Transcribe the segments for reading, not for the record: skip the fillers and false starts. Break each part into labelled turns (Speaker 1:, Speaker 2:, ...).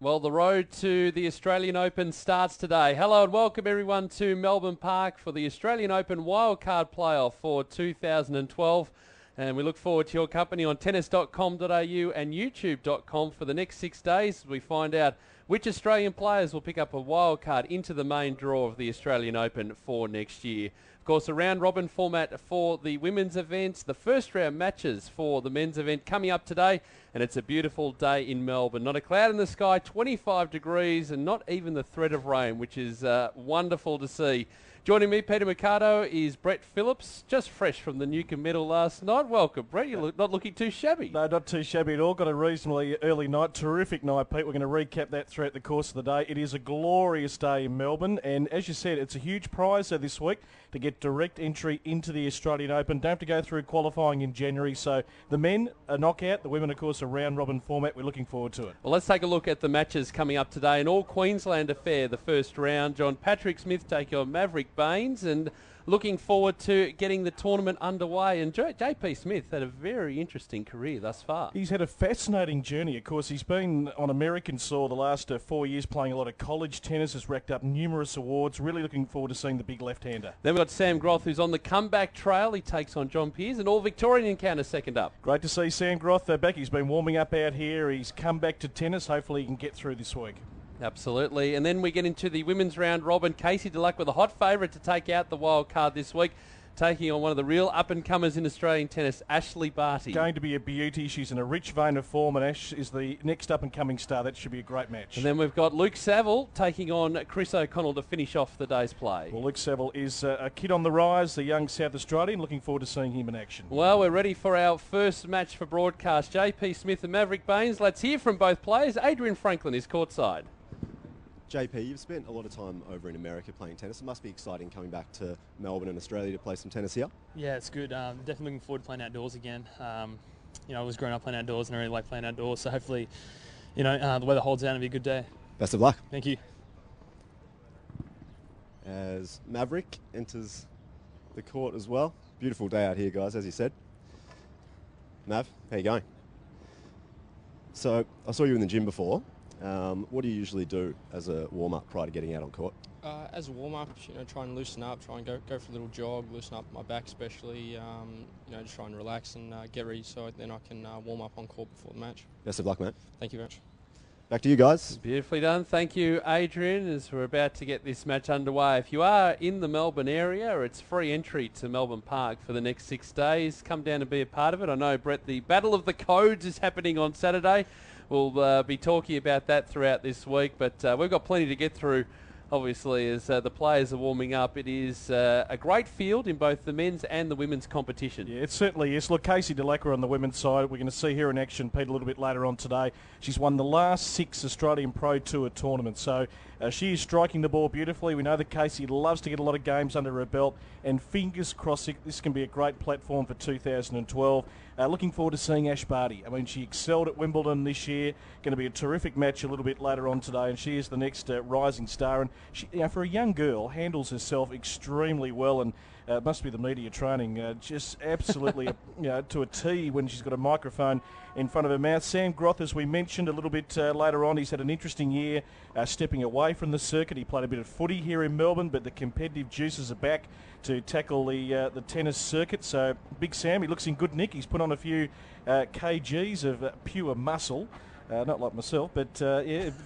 Speaker 1: Well, the road to the Australian Open starts today. Hello and welcome everyone to Melbourne Park for the Australian Open Wildcard Playoff for 2012. And we look forward to your company on tennis.com.au and youtube.com for the next 6 days. We find out which Australian players will pick up a wildcard into the main draw of the Australian Open for next year. Of course, a round-robin format for the women's events, the first-round matches for the men's event coming up today, and it's a beautiful day in Melbourne. Not a cloud in the sky, 25 degrees, and not even the threat of rain, which is wonderful to see. Joining me, Peter Mercado, is Brett Phillips, just fresh from the Newcomb medal last night. Welcome, Brett. You're not looking too shabby.
Speaker 2: No, not too shabby at all. Got a reasonably early night. Terrific night, Pete. We're going to recap that throughout the course of the day. It is a glorious day in Melbourne, and as you said, it's a huge prize this week to get direct entry into the Australian Open. Don't have to go through qualifying in January, so the men a knockout, the women, of course, a round-robin format. We're looking forward to it.
Speaker 1: Well, let's take a look at the matches coming up today. An all-Queensland affair, the first round. John Patrick Smith taking on Maverick Banes, and looking forward to getting the tournament underway. And JP Smith had a very interesting career thus far.
Speaker 2: He's had a fascinating journey. Of course, he's been on American soil the last 4 years, playing a lot of college tennis, has racked up numerous awards. Really looking forward to seeing the big left-hander.
Speaker 1: Then we've got Sam Groth, who's on the comeback trail. He takes on John Peers, and all Victorian encounter second up.
Speaker 2: Great to see Sam Groth back. He's been warming up out here. He's come back to tennis. Hopefully he can get through this week.
Speaker 1: Absolutely. And then we get into the women's round robin. Casey Delac with a hot favourite to take out the wild card this week, taking on one of the real up-and-comers in Australian tennis, Ashley Barty.
Speaker 2: Going to be a beauty. She's in a rich vein of form, and Ash is the next up-and-coming star. That should be a great match.
Speaker 1: And then we've got Luke Saville taking on Chris O'Connell to finish off the day's play.
Speaker 2: Well, Luke Saville is a kid on the rise, the young South Australian. Looking forward to seeing him in action.
Speaker 1: Well, we're ready for our first match for broadcast. JP Smith and Maverick Banes. Let's hear from both players. Adrian Franklin is courtside.
Speaker 3: JP, you've spent a lot of time over in America playing tennis. It must be exciting coming back to Melbourne and Australia to play some tennis here.
Speaker 4: Yeah, it's good. Definitely looking forward to playing outdoors again. I was growing up playing outdoors and I really like playing outdoors. So hopefully, the weather holds out and it'll be a good day.
Speaker 3: Best of luck.
Speaker 4: Thank you.
Speaker 3: As Maverick enters the court as well. Beautiful day out here, guys, as you said. Mav, how you going? So I saw you in the gym before. What do you usually do as a warm-up prior to getting out on court?
Speaker 5: As a warm-up, try and loosen up, try and go for a little jog, loosen up my back especially, just try and relax and get ready so then I can warm up on court before the match.
Speaker 3: Best of luck, mate.
Speaker 5: Thank you very much.
Speaker 3: Back to you guys.
Speaker 1: Beautifully done. Thank you, Adrian, as we're about to get this match underway. If you are in the Melbourne area, it's free entry to Melbourne Park for the next 6 days. Come down and be a part of it. I know, Brett, the Battle of the Codes is happening on Saturday. We'll be talking about that throughout this week, but we've got plenty to get through, obviously, as the players are warming up. It is a great field in both the men's and the women's competition.
Speaker 2: Yeah, it certainly is. Look, Casey Delac on the women's side. We're going to see her in action, Pete, a little bit later on today. She's won the last 6 Australian Pro Tour tournaments, so she is striking the ball beautifully. We know that Casey loves to get a lot of games under her belt, and fingers crossed this can be a great platform for 2012. Looking forward to seeing Ash Barty. I mean, she excelled at Wimbledon this year. Going to be a terrific match a little bit later on today, and she is the next rising star. And she, for a young girl, handles herself extremely well, and it must be the media training, just absolutely to a T when she's got a microphone in front of her mouth. Sam Groth, as we mentioned a little bit later on, he's had an interesting year stepping away from the circuit. He played a bit of footy here in Melbourne, but the competitive juices are back to tackle the tennis circuit. So Big Sam, he looks in good nick. He's put on a few kgs of pure muscle. Not like myself, but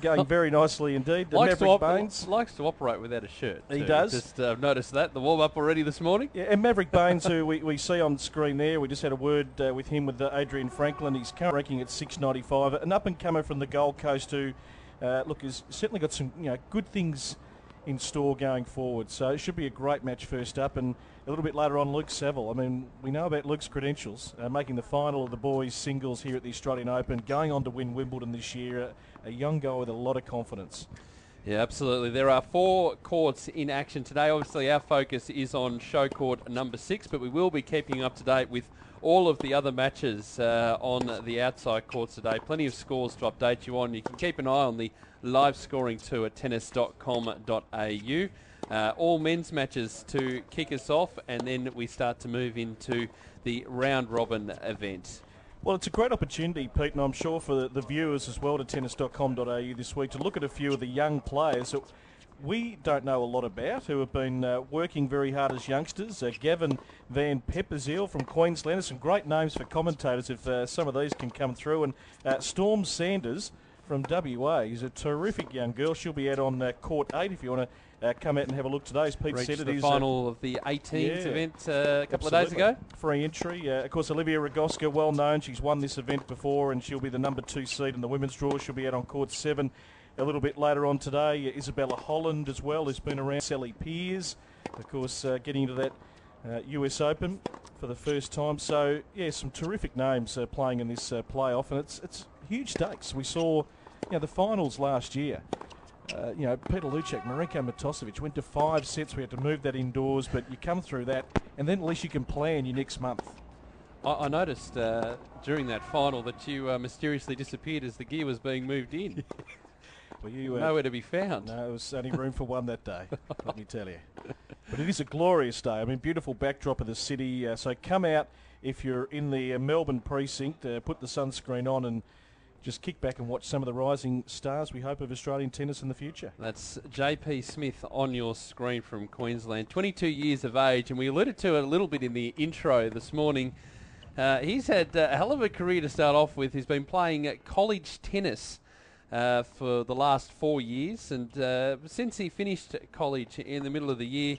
Speaker 2: going very nicely indeed. Maverick Banes
Speaker 1: likes to operate without a shirt.
Speaker 2: He does.
Speaker 1: Just noticed that, the warm-up already this morning.
Speaker 2: Yeah, and Maverick Banes, who we see on screen there, we just had a word with him, with Adrian Franklin. He's currently ranking at 695, an up-and-comer from the Gold Coast who, has certainly got some good things in store going forward. So it should be a great match first up, and a little bit later on, Luke Saville. I mean, we know about Luke's credentials, making the final of the boys' singles here at the Australian Open, going on to win Wimbledon this year, a young guy with a lot of confidence.
Speaker 1: Yeah, absolutely. There are 4 courts in action today. Obviously, our focus is on show court number 6, but we will be keeping you up to date with all of the other matches on the outside courts today. Plenty of scores to update you on. You can keep an eye on the live scoring too at tennis.com.au. All men's matches to kick us off, and then we start to move into the round robin event.
Speaker 2: Well, it's a great opportunity, Pete, and I'm sure for the viewers as well to tennis.com.au this week to look at a few of the young players that we don't know a lot about, who have been working very hard as youngsters. Gavin Van Pepperzeel from Queensland. Some great names for commentators if some of these can come through. And Storm Sanders from WA. He's a terrific young girl. She'll be out on court 8 if you want to come out and have a look today. As Pete said, it
Speaker 1: the
Speaker 2: is
Speaker 1: final of the 18s event a couple of days ago.
Speaker 2: Free entry. Of course, Olivia Ragoska, well known. She's won this event before, and she'll be the number 2 seed in the women's draw. She'll be out on court 7 a little bit later on today. Isabella Holland as well has been around. Sally Peers, of course, getting into that US Open for the first time. So, yeah, some terrific names playing in this playoff, and it's huge stakes. We saw the finals last year. Peter Luchak, Marinko Matosevic went to 5 sets. We had to move that indoors, but you come through that, and then at least you can plan your next month.
Speaker 1: I noticed during that final that you mysteriously disappeared as the gear was being moved in.
Speaker 2: Well, you
Speaker 1: nowhere to be found.
Speaker 2: No, it was only room for one that day, let me tell you. But it is a glorious day. I mean, beautiful backdrop of the city. So come out if you're in the Melbourne precinct, put the sunscreen on and just kick back and watch some of the rising stars, we hope, of Australian tennis in the future.
Speaker 1: That's JP Smith on your screen from Queensland, 22 years of age, and we alluded to it a little bit in the intro this morning. He's had a hell of a career to start off with. He's been playing college tennis for the last 4 years, and since he finished college in the middle of the year,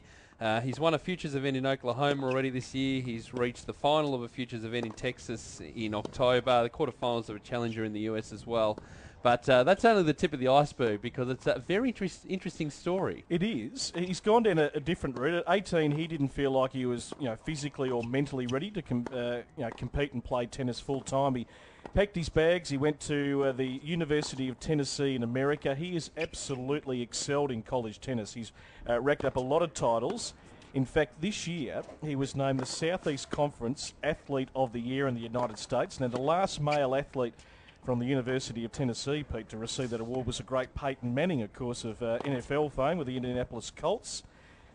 Speaker 1: he's won a Futures event in Oklahoma already this year. He's reached the final of a Futures event in Texas in October, the quarterfinals of a Challenger in the US as well. But that's only the tip of the iceberg, because it's a very interesting story.
Speaker 2: It is. He's gone down a different route. At 18, he didn't feel like he was, physically or mentally ready to compete and play tennis full time. He packed his bags. He went to the University of Tennessee in America. He has absolutely excelled in college tennis. He's racked up a lot of titles. In fact, this year, he was named the Southeast Conference Athlete of the Year in the United States. Now, the last male athlete from the University of Tennessee, Pete, to receive that award was a great Peyton Manning, of course, of NFL fame with the Indianapolis Colts.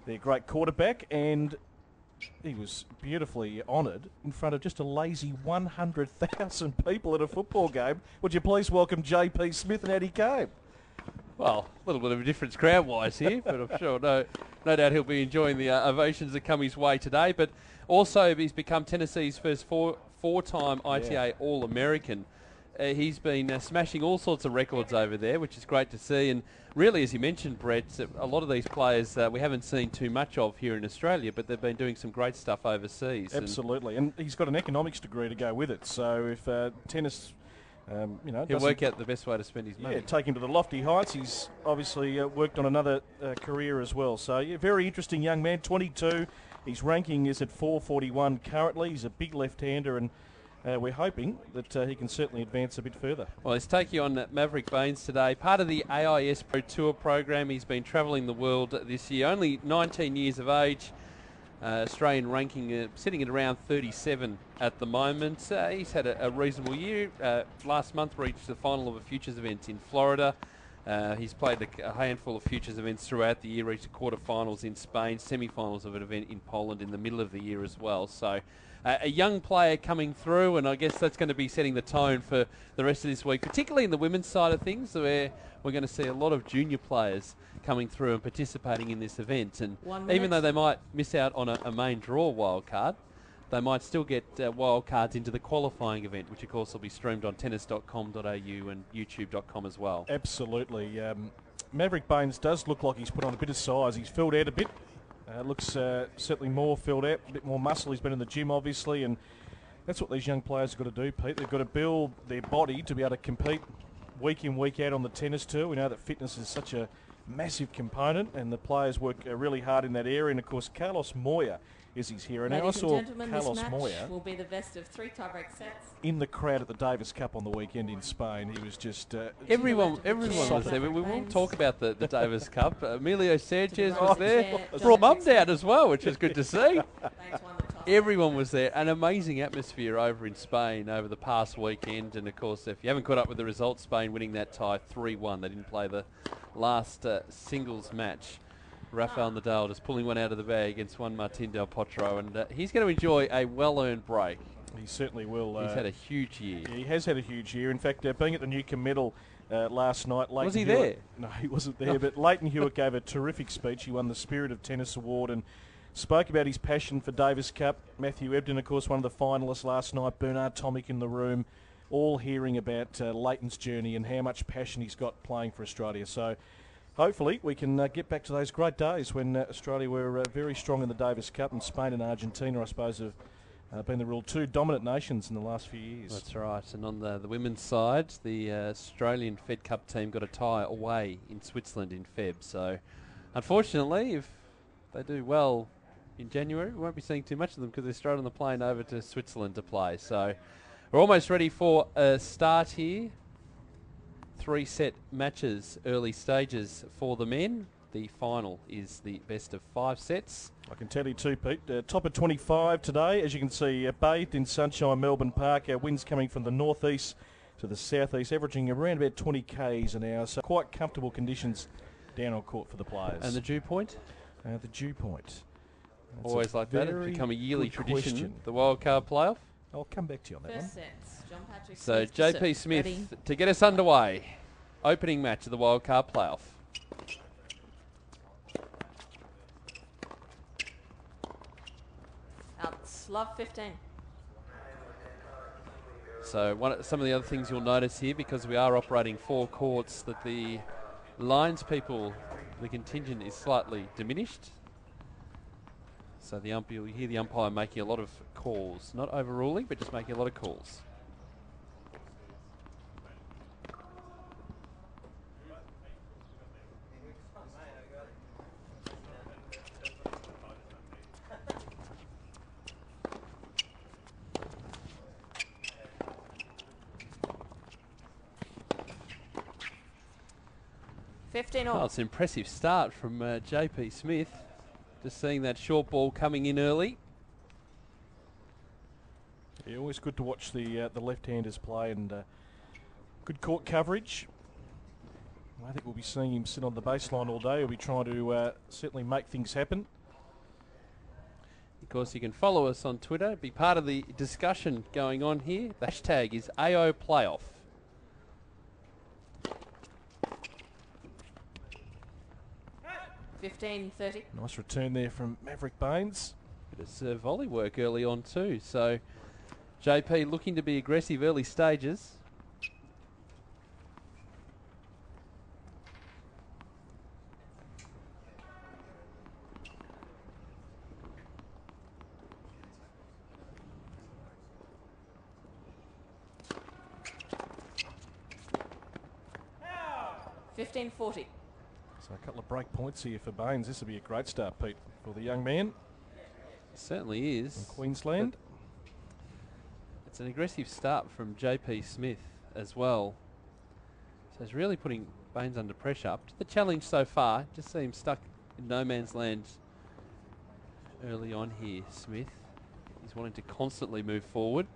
Speaker 2: Their great quarterback, and he was beautifully honoured in front of just a lazy 100,000 people at a football game. Would you please welcome JP Smith and how he came?
Speaker 1: Well, a little bit of a difference crowd-wise here, but I'm sure no doubt he'll be enjoying the ovations that come his way today. But also, he's become Tennessee's first four-time ITA All-American. He's been smashing all sorts of records over there, which is great to see. And really, as you mentioned, Brett, a lot of these players we haven't seen too much of here in Australia, but they've been doing some great stuff overseas.
Speaker 2: Absolutely, and he's got an economics degree to go with it. So if tennis,
Speaker 1: he'll work out the best way to spend his money.
Speaker 2: Yeah, take him to the lofty heights. He's obviously worked on another career as well. So yeah, very interesting young man, 22. His ranking is at 441 currently. He's a big left-hander, and we're hoping that he can certainly advance a bit further.
Speaker 1: Well, he's taking on Maverick Banes today, part of the AIS Pro Tour program. He's been travelling the world this year, only 19 years of age. Australian ranking sitting at around 37 at the moment. He's had a reasonable year. Last month reached the final of a Futures event in Florida. He's played a handful of Futures events throughout the year, reached the quarterfinals in Spain, semi-finals of an event in Poland in the middle of the year as well. So a young player coming through, and I guess that's going to be setting the tone for the rest of this week, particularly in the women's side of things, where we're going to see a lot of junior players coming through and participating in this event. And even though they might miss out on a main draw wild card, they might still get wild cards into the qualifying event, which of course will be streamed on tennis.com.au and youtube.com as well.
Speaker 2: Absolutely. Maverick Banes does look like he's put on a bit of size. He's filled out a bit. Looks certainly more filled out, a bit more muscle. He's been in the gym, obviously, and that's what these young players have got to do, Pete. They've got to build their body to be able to compete week in, week out on the tennis tour. We know that fitness is such a massive component, and the players work really hard in that area. And, of course, Carlos Moya is his hero. Now, I saw Carlos Moya
Speaker 6: will be the best of 3 tiebreak sets
Speaker 2: in the crowd at the Davis Cup on the weekend in Spain. He was just
Speaker 1: everyone was there. We won't talk about the Davis Cup. Emilio Sanchez was there. Brought mum down as well, which is good to see. Everyone was there. An amazing atmosphere over in Spain over the past weekend. And, of course, if you haven't caught up with the results, Spain winning that tie 3-1. They didn't play the last singles match. Rafael Nadal just pulling one out of the bag against Juan Martín del Potro, and he's going to enjoy a well-earned break.
Speaker 2: He certainly will.
Speaker 1: He's had a huge year.
Speaker 2: Yeah, he has had a huge year. In fact, being at the Newcombe Medal last night, Leighton
Speaker 1: Was he
Speaker 2: Hewitt,
Speaker 1: there?
Speaker 2: No, he wasn't there. But Leighton Hewitt gave a terrific speech. He won the Spirit of Tennis Award and spoke about his passion for Davis Cup. Matthew Ebden, of course, one of the finalists last night. Bernard Tomic in the room, all hearing about Leighton's journey and how much passion he's got playing for Australia. So hopefully we can get back to those great days when Australia were very strong in the Davis Cup, and Spain and Argentina, I suppose, have been the real two dominant nations in the last few years.
Speaker 1: That's right. And on the women's side, the Australian Fed Cup team got a tie away in Switzerland in Feb. So unfortunately, if they do well in January, we won't be seeing too much of them because they're straight on the plane over to Switzerland to play. So we're almost ready for a start here. 3-set matches, early stages for the men. The final is the best of 5 sets.
Speaker 2: I can tell you too, Pete. Top of 25 today, as you can see, bathed in sunshine, Melbourne Park. Our winds coming from the northeast to the southeast, averaging around about 20 k's an hour. So quite comfortable conditions down on court for the players.
Speaker 1: And the dew point?
Speaker 2: The dew point. That's
Speaker 1: Always like that. It's become a yearly
Speaker 2: good
Speaker 1: tradition.
Speaker 2: question.
Speaker 1: The wildcard playoff.
Speaker 2: I'll come back to you on that one.
Speaker 6: First sets. John Patrick
Speaker 1: So
Speaker 6: Smith to
Speaker 1: JP
Speaker 6: serve.
Speaker 1: Smith
Speaker 6: Ready.
Speaker 1: to get us underway. Opening match of the wildcard playoff.
Speaker 6: Out. Love 15.
Speaker 1: So some of the other things you'll notice here, because we are operating 4 courts, that the lines people, the contingent is slightly diminished. So you'll hear the umpire making a lot of calls. Not overruling, but just making a lot of calls. Oh, it's an impressive start from JP Smith. Just seeing that short ball coming in early.
Speaker 2: Yeah, always good to watch the left-handers play, and good court coverage. I think we'll be seeing him sit on the baseline all day. He'll be trying to certainly make things happen.
Speaker 1: Of course, you can follow us on Twitter, be part of the discussion going on here. The hashtag is AO Playoff.
Speaker 6: $15.30.
Speaker 2: Nice return there from Maverick Banes.
Speaker 1: Bit of volley work early on too. So JP looking to be aggressive early stages.
Speaker 6: $15.40.
Speaker 2: So a couple of break points here for Baines. This will be a great start, Pete, for the young man
Speaker 1: Certainly is.
Speaker 2: in Queensland.
Speaker 1: It's an aggressive start from JP Smith as well. So he's really putting Baines under pressure. Up to the challenge so far. Just see him stuck in no man's land early on here, Smith. He's wanting to constantly move forward.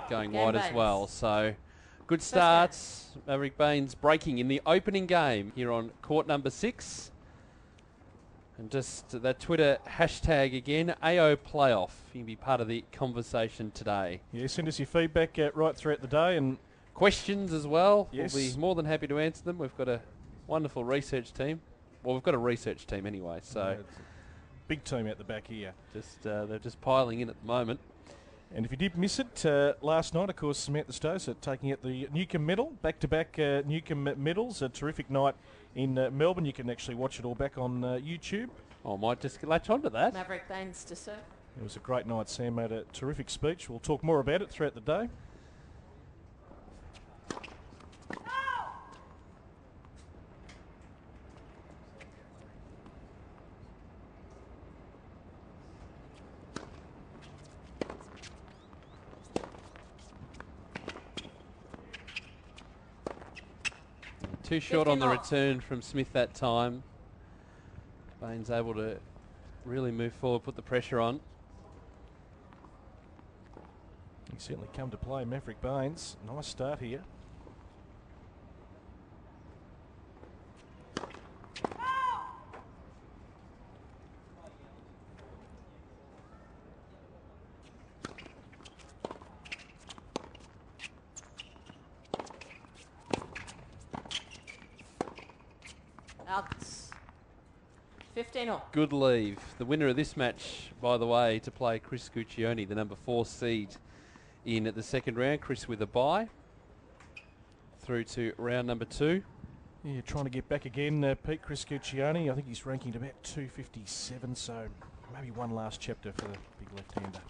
Speaker 1: Going
Speaker 6: Game
Speaker 1: wide as
Speaker 6: Baines.
Speaker 1: well. So good starts. Maverick Banes breaking in the opening game here on court number 6. And just that Twitter hashtag again, AO Playoff. You can be part of the conversation today.
Speaker 2: Yeah, send us your feedback right throughout the day, and
Speaker 1: Questions as well.
Speaker 2: Yes.
Speaker 1: We'll be more than happy to answer them. We've got a wonderful research team. Well, we've got a research team anyway, so
Speaker 2: it's a big team out the back here.
Speaker 1: just they're just piling in at the moment.
Speaker 2: And if you did miss it, last night, of course, Samantha Stoser taking out the Newcombe medal, back-to-back Newcombe medals. A terrific night in Melbourne. You can actually watch it all back on YouTube.
Speaker 1: I might just latch on to that.
Speaker 6: Maverick Banes to serve.
Speaker 2: It was a great night. Sam made a terrific speech. We'll talk more about it throughout the day.
Speaker 1: Too short on the
Speaker 6: 15 off.
Speaker 1: return from Smith that time. Baines able to really move forward, put the pressure on.
Speaker 2: He's certainly come to play, Maverick Banes. Nice start here.
Speaker 6: Out. 15 all.
Speaker 1: Good leave. The winner of this match, by the way, to play Chris Guccione, the number 4 seed in the second round. Chris with a bye through to round number 2.
Speaker 2: Yeah, trying to get back again, Pete Chris Guccione. I think he's ranking at about 257, so maybe one last chapter for the big left-hander.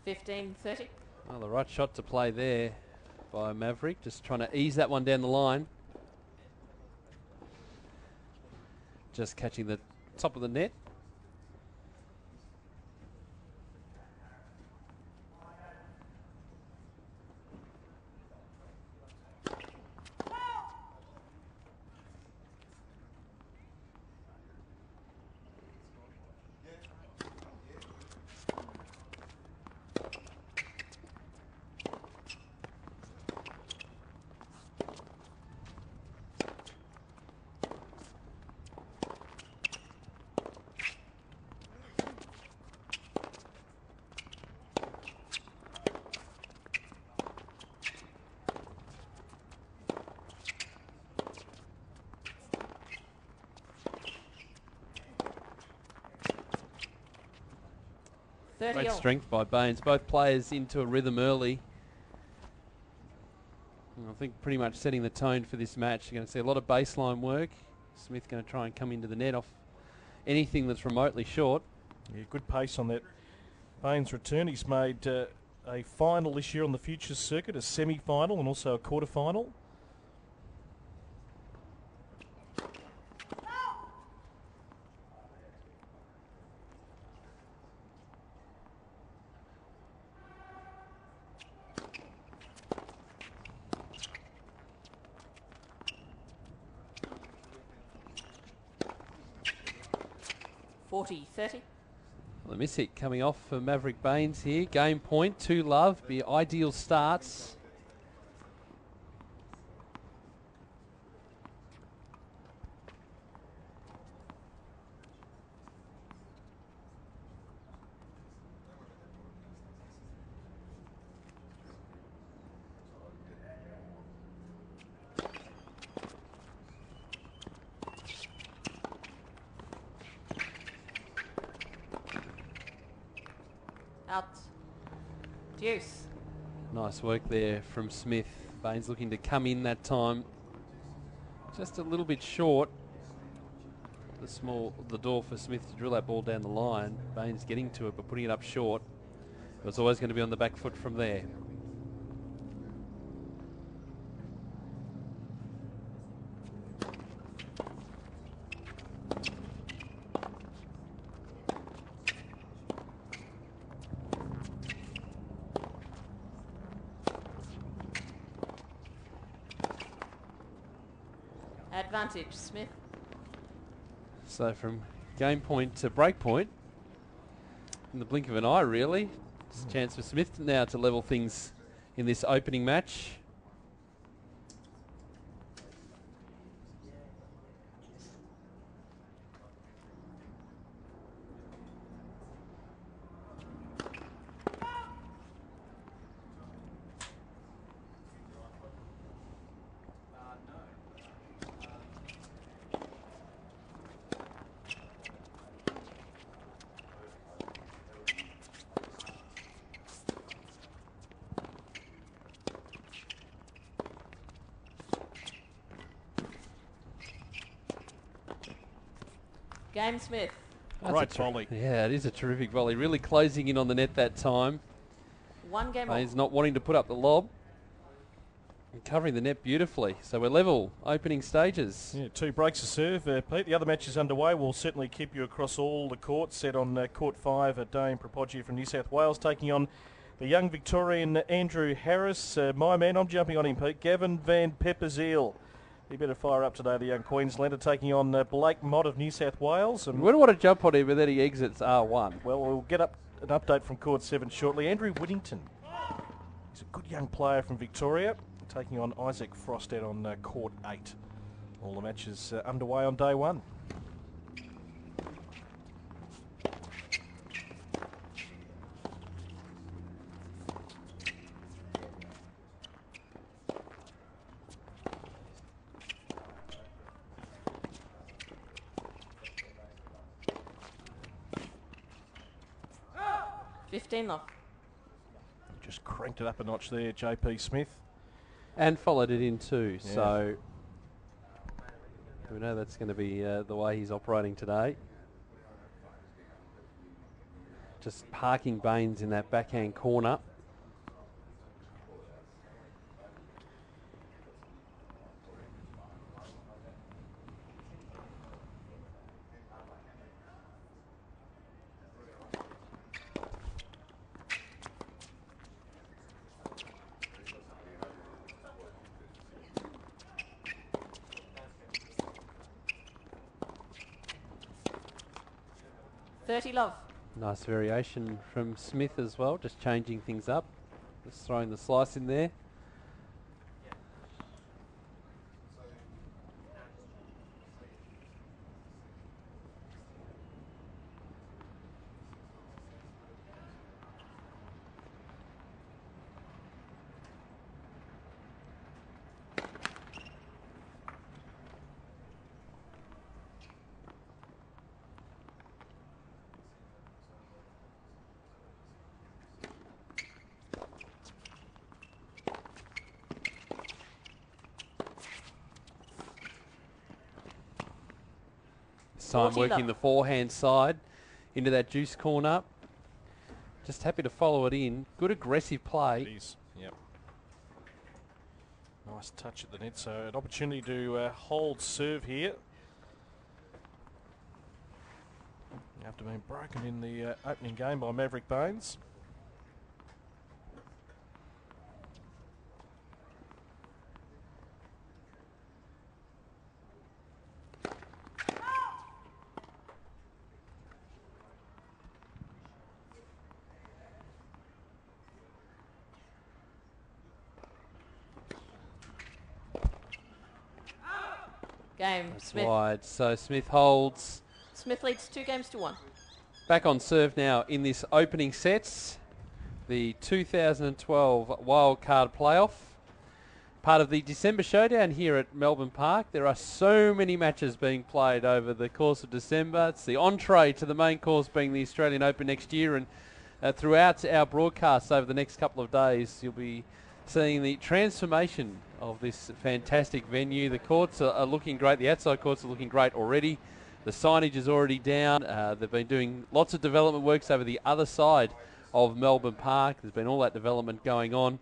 Speaker 6: $15.30.
Speaker 1: Well, the right shot to play there by Maverick. Just trying to ease that one down the line. Just catching the top of the net. Great strength by Banes. Both players into a rhythm early. And I think pretty much setting the tone for this match. You're going to see a lot of baseline work. Smith going to try and come into the net off anything that's remotely short.
Speaker 2: Yeah, good pace on that Banes return. He's made a final this year on the Futures circuit, a semi-final and also a quarter-final.
Speaker 6: $40.30.
Speaker 1: Well, the miss hit coming off for Maverick Banes here. Game point, 2 love, be ideal starts.
Speaker 6: Out. Deuce.
Speaker 1: Nice work there from Smith. Banes looking to come in that time. Just a little bit short. The door for Smith to drill that ball down the line. Banes getting to it but putting it up short. It was always going to be on the back foot from there.
Speaker 6: Advantage, Smith.
Speaker 1: So from game point to break point, in the blink of an eye really. It's a chance for Smith now to level things in this opening match.
Speaker 6: Game Smith.
Speaker 2: Right volley.
Speaker 1: Yeah, it is a terrific volley. Really closing in on the net that time.
Speaker 6: One game off.
Speaker 1: He's not wanting to put up the lob. Covering the net beautifully. So we're level, opening stages.
Speaker 2: Yeah, 2 breaks of serve, Pete. The other match is underway. We'll certainly keep you across all the courts. Set on court 5 at Dame Propoggi from New South Wales, taking on the young Victorian Andrew Harris. My man, I'm jumping on him, Pete. Gavin Van Pepperseel. He better fire up today, the young Queenslander, taking on Blake Mott of New South Wales. And
Speaker 1: We don't want to jump on him, but then he exits R1.
Speaker 2: well, we'll get up an update from court 7 shortly. Andrew Whittington. He's a good young player from Victoria, taking on Isaac Frosted on court 8. All the matches underway on day 1.
Speaker 6: Love.
Speaker 2: Just cranked it up a notch there, JP Smith.
Speaker 1: And followed it in too.
Speaker 2: Yeah.
Speaker 1: So we know that's going to be the way he's operating today. Just parking Banes in that backhand corner.
Speaker 6: Love.
Speaker 1: Nice variation from Smith as well, just changing things up. Just throwing the slice in there. Time
Speaker 6: 40
Speaker 1: working
Speaker 6: love.
Speaker 1: the forehand side into that juice corner. Just happy to follow it in. Good aggressive play.
Speaker 2: It is, yep. Nice touch at the net, so an opportunity to hold serve here. After being broken in the opening game by Maverick Banes.
Speaker 6: Game.
Speaker 1: That's
Speaker 6: Smith.
Speaker 1: wide. So Smith holds.
Speaker 6: Smith leads 2-1.
Speaker 1: Back on serve now in this opening sets. The 2012 Wild Card Playoff. Part of the December showdown here at Melbourne Park. There are so many matches being played over the course of December. It's the entree to the main course being the Australian Open next year. And throughout our broadcasts over the next couple of days, you'll be seeing the transformation of this fantastic venue. The courts are looking great. The outside courts are looking great already. The signage is already down. They've been doing lots of development works over the other side of Melbourne Park. There's been all that development going on.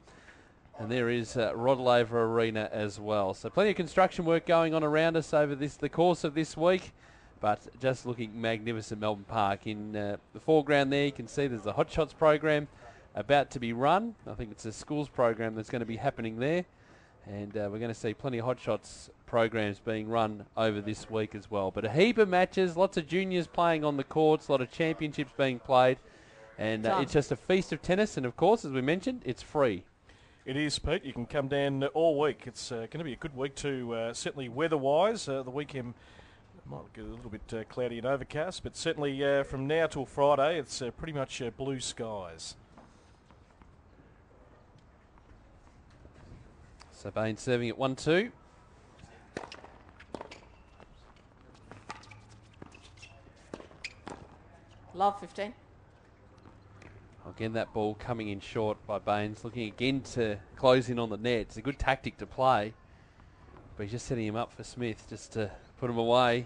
Speaker 1: And there is Rod Laver Arena as well. So plenty of construction work going on around us over the course of this week. But just looking magnificent, Melbourne Park. In the foreground there, you can see there's the Hot Shots program about to be run. I think it's a schools program that's going to be happening there. And we're going to see plenty of Hot Shots programs being run over this week as well. But a heap of matches, lots of juniors playing on the courts, a lot of championships being played. And it's just a feast of tennis. And, of course, as we mentioned, it's free.
Speaker 2: It is, Pete. You can come down all week. It's going to be a good week too, certainly weather-wise. The weekend might get a little bit cloudy and overcast, but certainly from now till Friday, it's pretty much blue skies.
Speaker 1: So Baines serving at 1-2.
Speaker 6: Love 15.
Speaker 1: Again, that ball coming in short by Baines, looking again to close in on the net. It's a good tactic to play, but he's just setting him up for Smith just to put him away.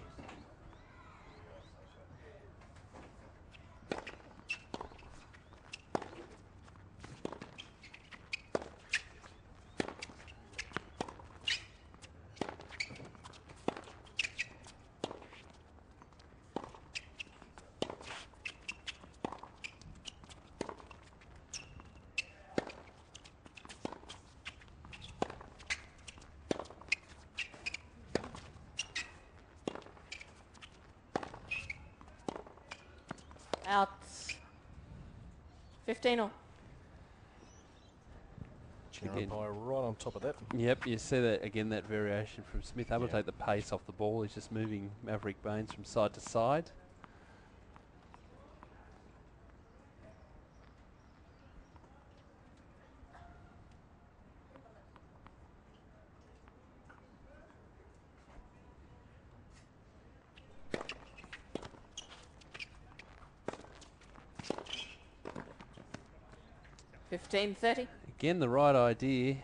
Speaker 6: 15 all.
Speaker 2: Again, right on top of that.
Speaker 1: Yep, you see that again, that variation from Smith, able to
Speaker 2: Yeah.
Speaker 1: take the pace off the ball. He's just moving Maverick Banes from side to side.
Speaker 6: $15.30.
Speaker 1: Again, the right idea,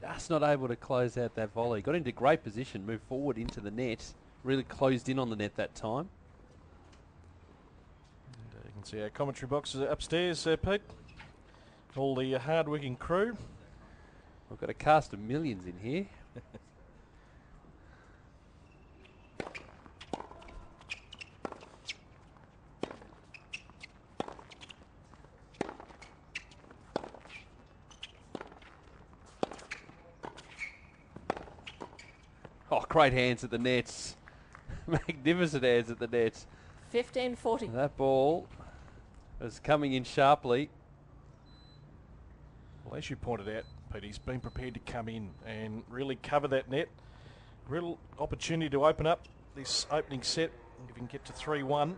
Speaker 1: just not able to close out that volley. Got into great position, moved forward into the net, really closed in on the net that time.
Speaker 2: And, you can see our commentary boxes upstairs, Pete. All the hard-working crew.
Speaker 1: We've got a cast of millions in here. Oh, great hands at the nets. Magnificent hands at the nets.
Speaker 6: 15.40.
Speaker 1: That ball was coming in sharply.
Speaker 2: Well, as you pointed out, Pete, he's been prepared to come in and really cover that net. Real opportunity to open up this opening set if he can get to 3-1.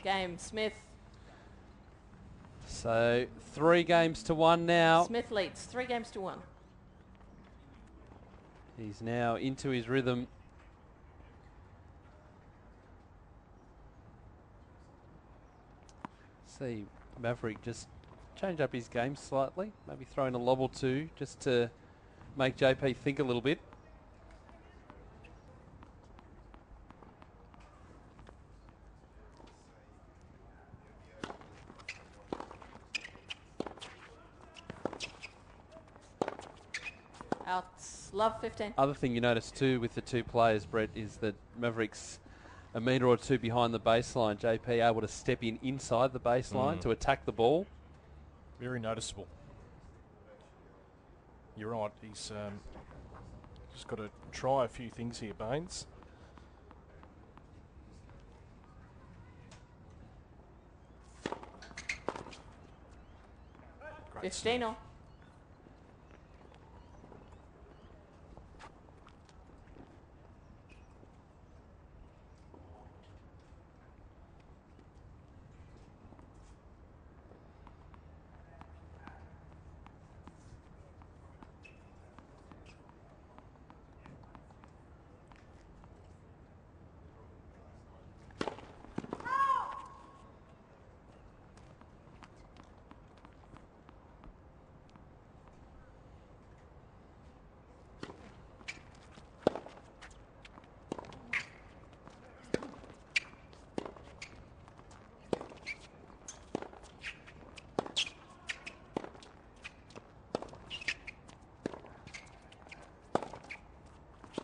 Speaker 6: Game, Smith.
Speaker 1: So 3 games to 1 now.
Speaker 6: Smith leads 3 games to 1.
Speaker 1: He's now into his rhythm. See Maverick just change up his game slightly. Maybe throw in a lob or two just to make JP think a little bit.
Speaker 6: Out. Love 15.
Speaker 1: Other thing you notice too with the 2 players, Brett, is that Maverick's a metre or 2 behind the baseline. JP able to step in inside the baseline to attack the ball.
Speaker 2: Very noticeable. You're right. He's just got to try a few things here, Banes. Great
Speaker 6: 15
Speaker 2: serve.
Speaker 6: all.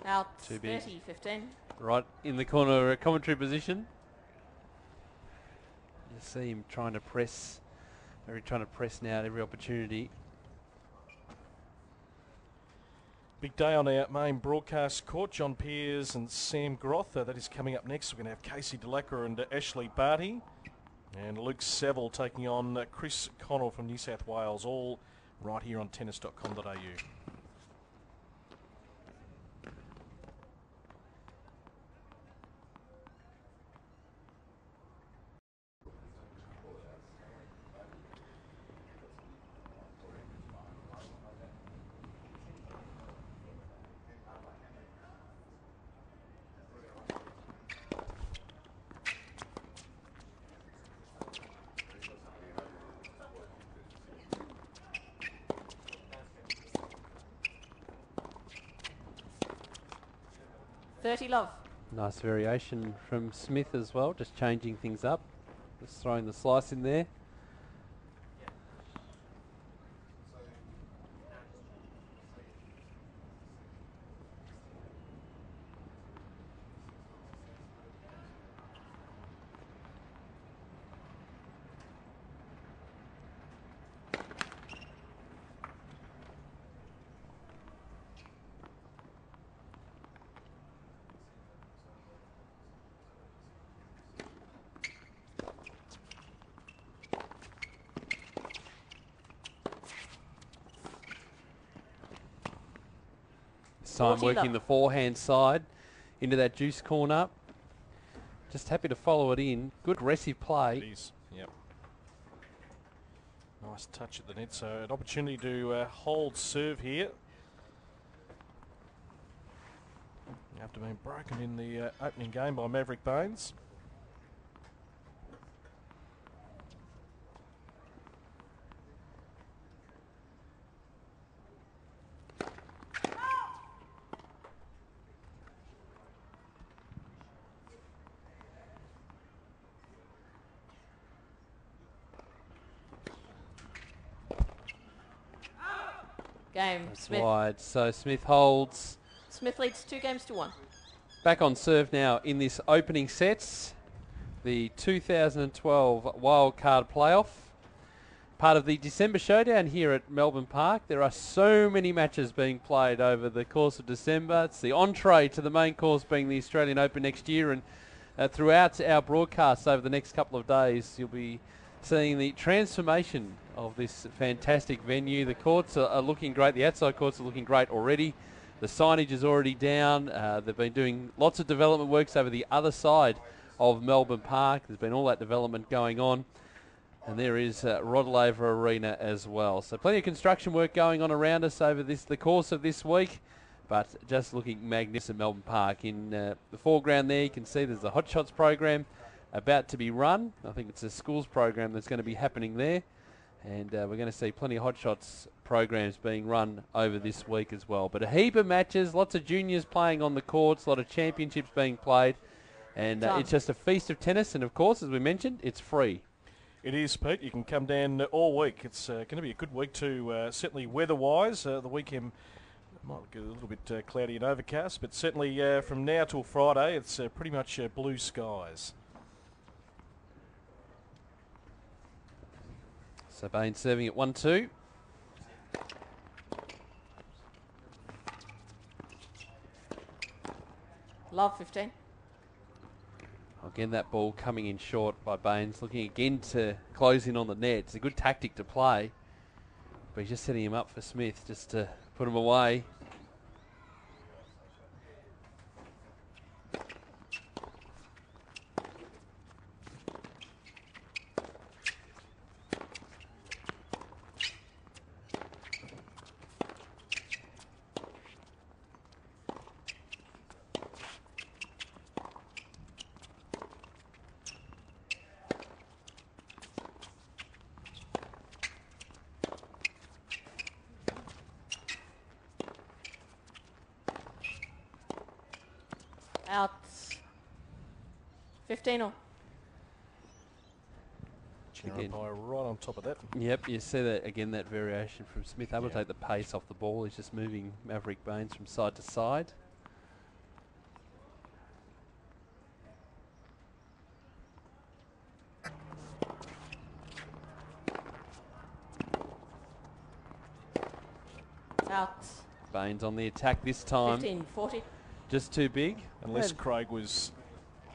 Speaker 6: Out.
Speaker 1: Too big.
Speaker 6: 30, 15.
Speaker 1: Right in the corner commentary position. You see him trying to press, now at every opportunity.
Speaker 2: Big day on our main broadcast court. John Peers and Sam Groth. That is coming up next. We're going to have Casey DeLacqua and Ashley Barty. And Luke Seville taking on Chris Connell from New South Wales. All right here on tennis.com.au.
Speaker 6: Love.
Speaker 1: Nice variation from Smith as well, just changing things up. Just throwing the slice in there. time
Speaker 6: 40
Speaker 1: working
Speaker 6: love.
Speaker 1: the forehand side into that juice corner. Just happy to follow it in. Good aggressive
Speaker 2: It
Speaker 1: play.
Speaker 2: is. Yep. Nice touch at the net. So an opportunity to hold serve here. After being broken in the opening game by Maverick Banes.
Speaker 6: Game.
Speaker 1: That's
Speaker 6: Smith.
Speaker 1: wide. So Smith holds.
Speaker 6: Smith leads 2 games to 1.
Speaker 1: Back on serve now in this opening sets. The 2012 Wild Card Playoff. Part of the December showdown here at Melbourne Park. There are so many matches being played over the course of December. It's the entree to the main course being the Australian Open next year, and throughout our broadcasts over the next couple of days you'll be seeing the transformation of this fantastic venue. The courts are looking great. The outside courts are looking great already. The signage is already down. They've been doing lots of development works over the other side of Melbourne Park. There's been all that development going on. And there is Rod Laver Arena as well. So plenty of construction work going on around us over the course of this week. But just looking magnificent, Melbourne Park. In the foreground there, you can see there's the Hot Shots program about to be run. I think it's a schools program that's going to be happening there. And we're going to see plenty of Hot Shots programs being run over this week as well. But a heap of matches, lots of juniors playing on the courts, a lot of championships being played. And it's just a feast of tennis. And, of course, as we mentioned, it's free.
Speaker 2: It is, Pete. You can come down all week. It's going to be a good week too, certainly weather-wise. The weekend might get a little bit cloudy and overcast, but certainly from now till Friday, it's pretty much blue skies.
Speaker 1: So Baines serving at 1-2.
Speaker 6: Love 15.
Speaker 1: Again, that ball coming in short by Baines, looking again to close in on the net. It's a good tactic to play, but he's just setting him up for Smith just to put him away.
Speaker 6: Out. 15 all.
Speaker 1: Again.
Speaker 2: Umpire right on top of that.
Speaker 1: Yep, you see that again, that variation from Smith. Able to
Speaker 2: Yeah.
Speaker 1: take the pace off the ball. He's just moving Maverick Banes from side to side.
Speaker 6: Out.
Speaker 1: Baines on the attack this time.
Speaker 6: 15, 40.
Speaker 1: Just too big.
Speaker 2: Unless
Speaker 1: And
Speaker 2: Craig was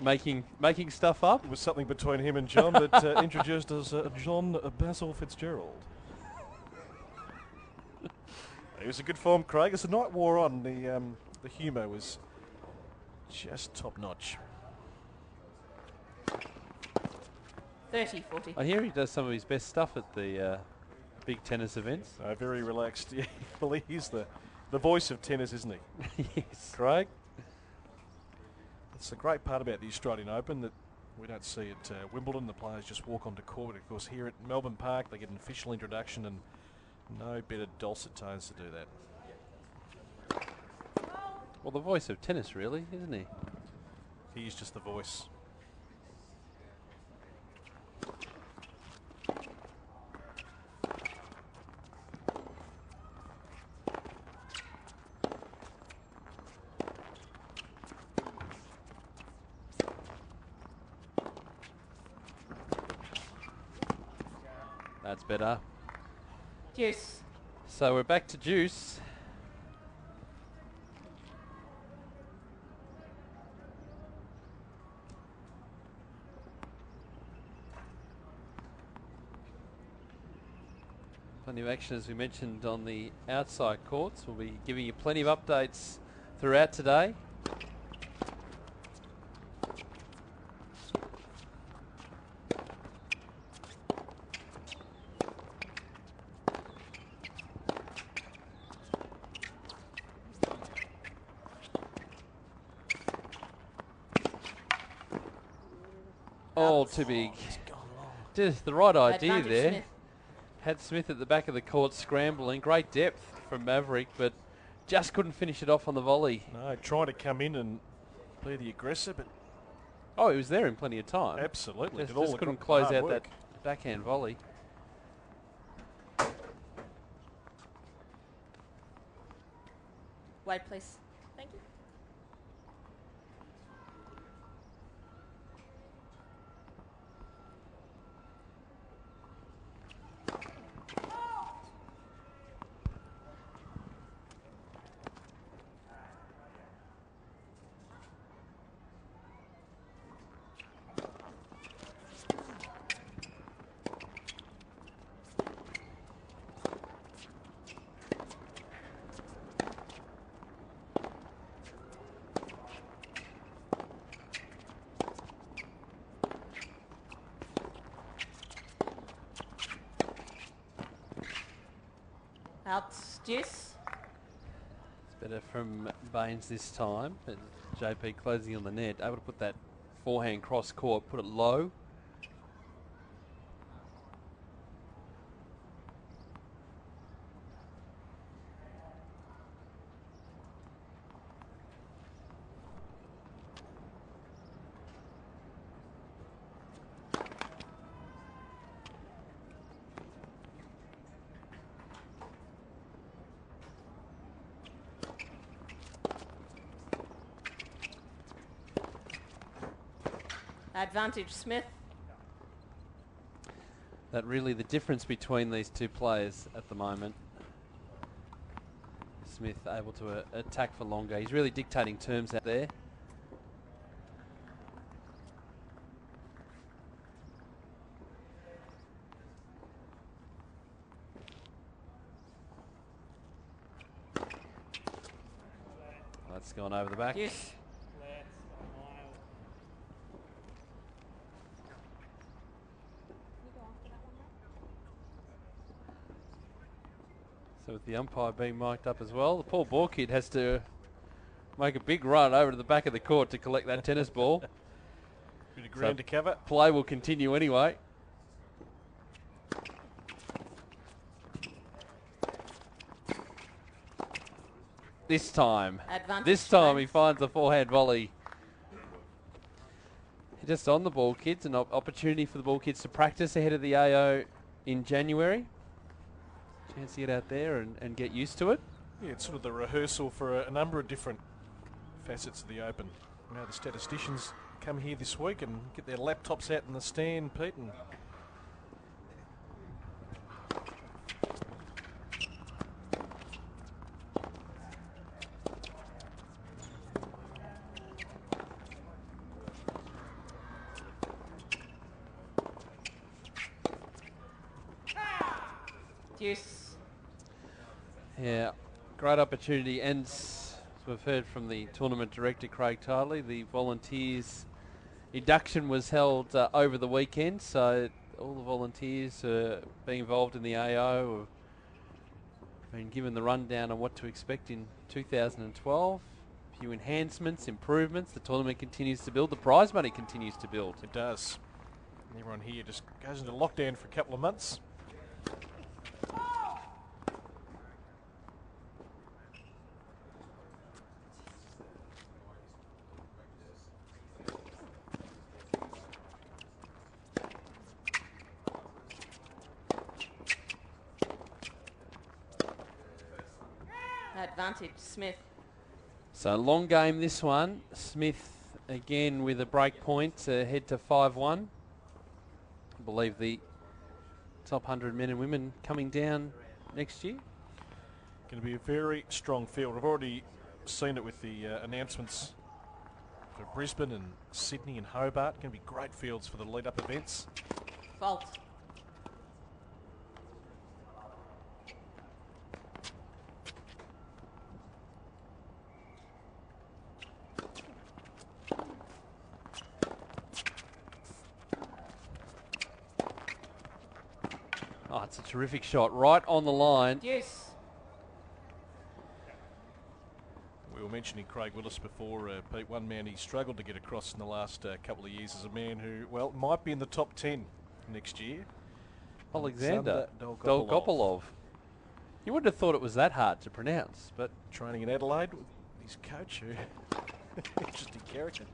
Speaker 1: making stuff up.
Speaker 2: it was something between him and John that introduced as John Basil Fitzgerald. It was a good form, Craig. As the night wore on, the humour was just top notch.
Speaker 6: 30, 40.
Speaker 1: I hear he does some of his best stuff at the big tennis events.
Speaker 2: Very relaxed. Yeah, well, he's the voice of tennis, isn't he?
Speaker 1: Yes.
Speaker 2: Craig? It's the great part about the Australian Open that we don't see at Wimbledon. The players just walk onto court. Of course, here at Melbourne Park, they get an official introduction, and no better dulcet tones to do that.
Speaker 1: Well, the voice of tennis, really, isn't he?
Speaker 2: He's just the voice.
Speaker 1: That's better.
Speaker 6: Deuce.
Speaker 1: So we're back to juice. Plenty of action, as we mentioned, on the outside courts. We'll be giving you plenty of updates throughout today. All too big. Just the right idea
Speaker 6: Advantage
Speaker 1: there.
Speaker 6: Smith.
Speaker 1: Had Smith at the back of the court scrambling. Great depth from Maverick, but just couldn't finish it off on the volley.
Speaker 2: No, trying to come in and be the aggressor, but
Speaker 1: Oh, he was there in plenty of time.
Speaker 2: absolutely.
Speaker 1: Just,
Speaker 2: did all
Speaker 1: just
Speaker 2: the
Speaker 1: couldn't
Speaker 2: hard
Speaker 1: close out
Speaker 2: work.
Speaker 1: that backhand volley.
Speaker 6: Wait, please. Thank you. Out, deuce.
Speaker 1: It's better from Banes this time. But JP closing on the net, able to put that forehand cross court, put it low.
Speaker 6: Advantage Smith.
Speaker 1: That really the difference between these two players at the moment. Smith able to attack for longer. He's really dictating terms out there. That's gone over the back.
Speaker 6: Deuce.
Speaker 1: So with the umpire being mic'd up as well, the poor ball kid has to make a big run over to the back of the court to collect that tennis ball.
Speaker 2: Bit of ground to cover.
Speaker 1: Play will continue anyway. This time
Speaker 6: Advantage
Speaker 1: he
Speaker 6: Banes.
Speaker 1: finds the forehand volley. Just on the ball kids, an opportunity for the ball kids to practice ahead of the AO in January. Chance to get out there and get used to it.
Speaker 2: Yeah, it's sort of the rehearsal for a number of different facets of the Open. Now the statisticians come here this week and get their laptops out in the stand, Pete, and
Speaker 6: Deuce.
Speaker 1: Yeah, great opportunity. And as we've heard from the tournament director, Craig Tidley, the volunteers induction was held over the weekend. So all the volunteers being involved in the AO have been given the rundown on what to expect in 2012. A few enhancements, improvements. The tournament continues to build. The prize money continues to build.
Speaker 2: it does. And everyone here just goes into lockdown for a couple of months.
Speaker 6: Advantage Smith.
Speaker 1: So long game this one. Smith again with a break point to head to 5-1. I believe the top 100 men and women coming down next year.
Speaker 2: Going to be a very strong field. I've already seen it with the announcements for Brisbane and Sydney and Hobart. Going to be great fields for the lead-up events.
Speaker 6: Fault.
Speaker 1: Oh, it's a terrific shot. Right on the line.
Speaker 6: Deuce.
Speaker 2: We were mentioning Craig Willis before, Pete. One man he struggled to get across in the last couple of years as a man who, well, might be in the top 10 next year.
Speaker 1: Alexander
Speaker 2: Dolgopolov.
Speaker 1: Dolgopolov. You wouldn't have thought it was that hard to pronounce, but
Speaker 2: Training in Adelaide with his coach, who interesting character.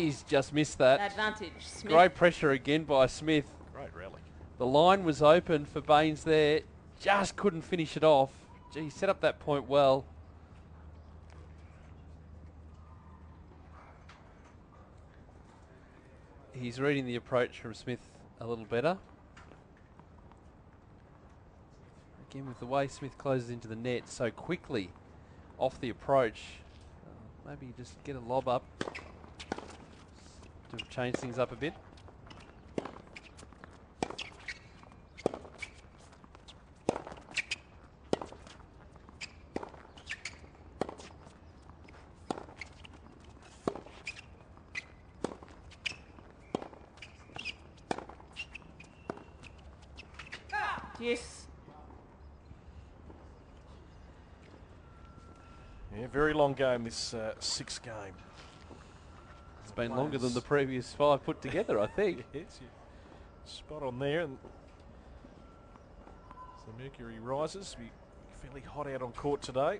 Speaker 1: he's just missed that.
Speaker 6: Advantage Smith.
Speaker 1: Great pressure again by Smith.
Speaker 2: Great rally.
Speaker 1: The line was open for Banes there. Just couldn't finish it off. Gee, he set up that point well. He's reading the approach from Smith a little better. Again, with the way Smith closes into the net so quickly off the approach, maybe just get a lob up to change things up a bit.
Speaker 6: Yes.
Speaker 2: Yeah, very long game, this sixth game.
Speaker 1: It's been longer than the previous 5 put together, I think.
Speaker 2: Yes, yeah. Spot on there. And as the mercury rises, be fairly hot out on court today.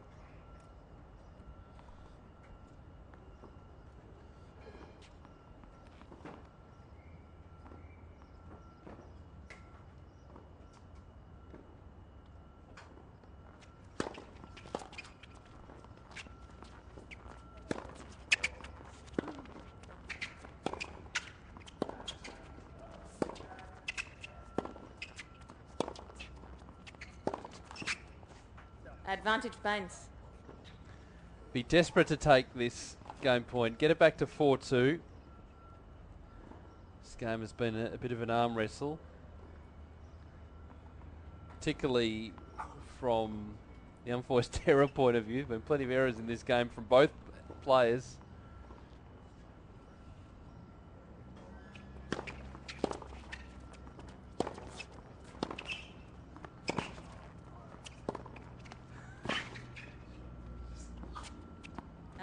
Speaker 6: Advantage Banes.
Speaker 1: Be desperate to take this game point. Get it back to 4-2. This game has been a bit of an arm wrestle. Particularly from the unforced error point of view. There have been plenty of errors in this game from both players.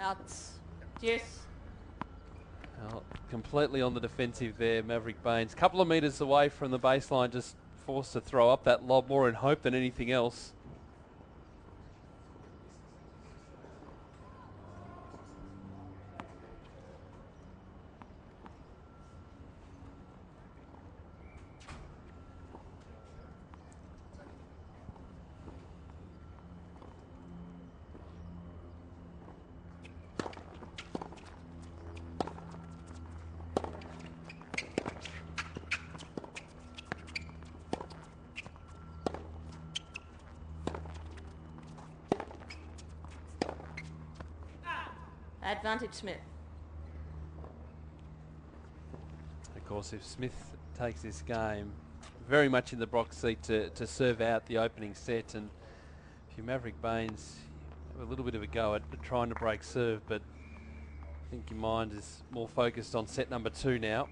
Speaker 6: Out. Yes.
Speaker 1: Well, completely on the defensive there, Maverick Banes. Couple of metres away from the baseline, just forced to throw up that lob more in hope than anything else.
Speaker 6: Advantage Smith.
Speaker 1: Of course, if Smith takes this game, very much in the box seat to serve out the opening set, and if you're Maverick Banes, have a little bit of a go at trying to break serve, but I think your mind is more focused on set number 2 now.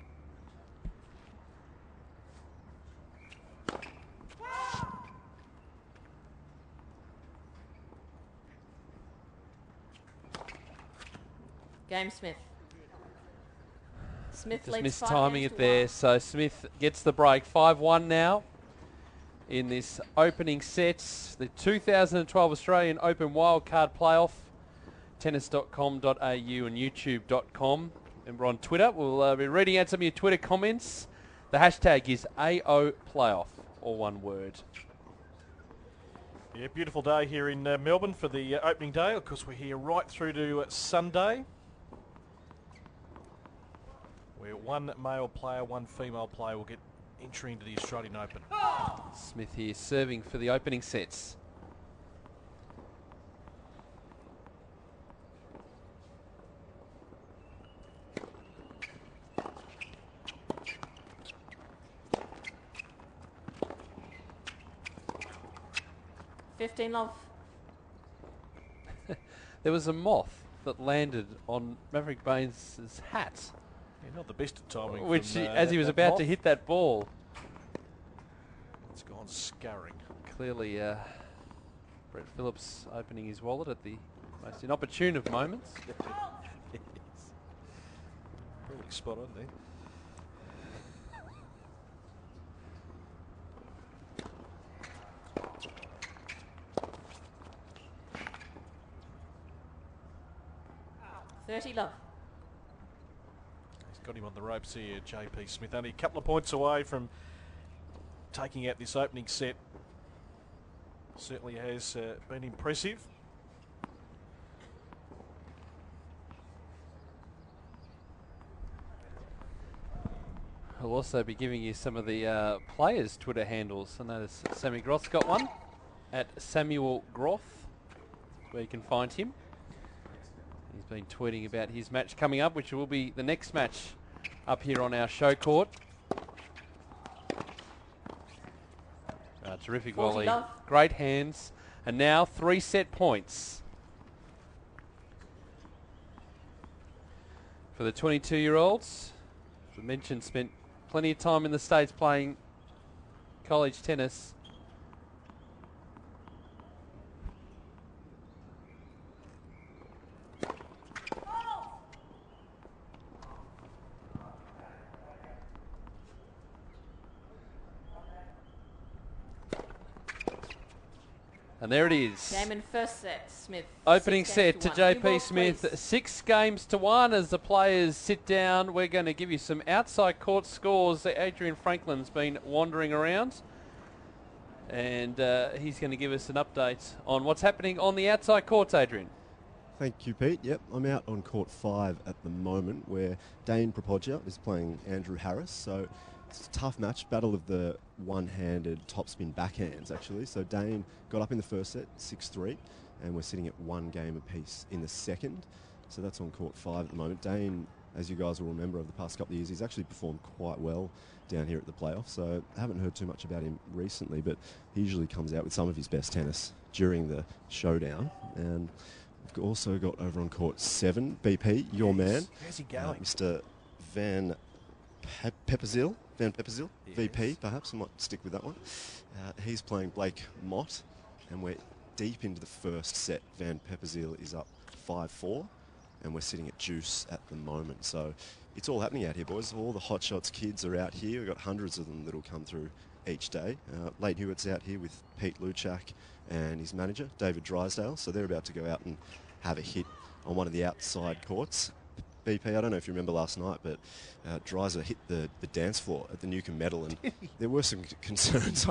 Speaker 6: Game Smith. Smith
Speaker 1: Just
Speaker 6: leads
Speaker 1: missed
Speaker 6: 5
Speaker 1: timing
Speaker 6: games
Speaker 1: it
Speaker 6: to
Speaker 1: there,
Speaker 6: 1.
Speaker 1: so Smith gets the break. 5-1 now in this opening set. The 2012 Australian Open Wildcard Playoff. Tennis.com.au and YouTube.com. And we're on Twitter. We'll be reading out some of your Twitter comments. The hashtag is AO Playoff, all one word.
Speaker 2: Yeah, beautiful day here in Melbourne for the opening day. Of course, we're here right through to Sunday, where one male player, one female player will get entry into the Australian Open.
Speaker 1: Smith here serving for the opening sets.
Speaker 6: 15 love.
Speaker 1: There was a moth that landed on Maverick Banes' hat,
Speaker 2: Yeah, not the best of timing.
Speaker 1: which,
Speaker 2: from,
Speaker 1: as he was
Speaker 2: that
Speaker 1: about to
Speaker 2: moth.
Speaker 1: hit that ball,
Speaker 2: It's gone scurrying.
Speaker 1: clearly Brett Phillips opening his wallet at the most inopportune of moments.
Speaker 2: Probably spot on there.
Speaker 6: Thirty love.
Speaker 2: He's got him on the ropes here, JP Smith. Only a couple of points away from taking out this opening set. Certainly has been impressive.
Speaker 1: I'll also be giving you some of the players' Twitter handles. I notice Sammy Groth's got one at Samuel Groth, where you can find him. He's been tweeting about his match coming up, which will be the next match up here on our show court. Terrific
Speaker 6: 40
Speaker 1: volley,
Speaker 6: love.
Speaker 1: great hands, and now 3 set points for the 22-year-olds. As I mentioned, spent plenty of time in the States playing college tennis. And there it is.
Speaker 6: Game in first set, Smith.
Speaker 1: Opening
Speaker 6: 6
Speaker 1: set
Speaker 6: games
Speaker 1: to
Speaker 6: 1. New ball,
Speaker 1: JP Smith,
Speaker 6: please.
Speaker 1: 6 games to 1 as the players sit down. We're going to give you some outside court scores. Adrian Franklin's been wandering around, and he's going to give us an update on what's happening on the outside courts, Adrian.
Speaker 3: Thank you, Pete. Yep, I'm out on court 5 at the moment, where Dane Propoggia is playing Andrew Harris. So it's a tough match, battle of the one-handed topspin backhands, actually. So Dane got up in the first set, 6-3, and we're sitting at 1 game apiece in the second. So that's on court 5 at the moment. Dane, as you guys will remember over the past couple of years, he's actually performed quite well down here at the playoffs. So I haven't heard too much about him recently, but he usually comes out with some of his best tennis during the showdown. And we've also got over on court 7, BP, your man.
Speaker 2: How's he going?
Speaker 3: Mr. Van Pepperzeel,
Speaker 2: Yes.
Speaker 3: VP perhaps, I might stick with that one. He's playing Blake Mott, and we're deep into the first set. Van Pepperzeel is up 5-4, and we're sitting at deuce at the moment. So it's all happening out here, boys. All the Hot Shots kids are out here. We've got hundreds of them that'll come through each day. Leighton Hewitt's out here with Pete Luchak and his manager, David Drysdale. So they're about to go out and have a hit on one of the outside courts. BP, I don't know if you remember last night, but Dreiser hit the dance floor at the Newcomb Medal, and there were some concerns.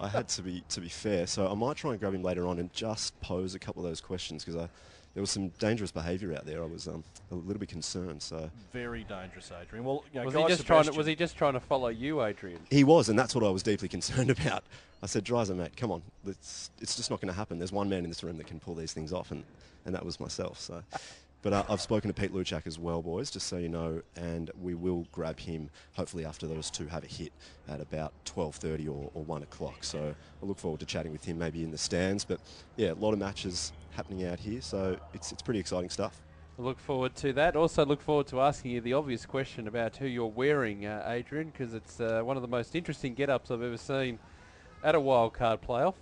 Speaker 3: I had to be fair, so I might try and grab him later on and just pose a couple of those questions, because there was some dangerous behaviour out there. I was a little bit concerned. So
Speaker 2: Very dangerous, Adrian. Well, you know,
Speaker 1: Was
Speaker 2: Guy
Speaker 1: he just trying to follow you, Adrian?
Speaker 3: he was, and that's what I was deeply concerned about. I said, Dreiser, mate, come on, it's just not going to happen. There's one man in this room that can pull these things off, and that was myself. So. But I've spoken to Pete Luchak as well, boys, just so you know, and we will grab him hopefully after those two have a hit at about 12:30 or 1 o'clock. So I look forward to chatting with him maybe in the stands. But yeah, a lot of matches happening out here, so it's pretty exciting stuff.
Speaker 1: I look forward to that. Also look forward to asking you the obvious question about who you're wearing, Adrian, because it's one of the most interesting get-ups I've ever seen at a wildcard playoff.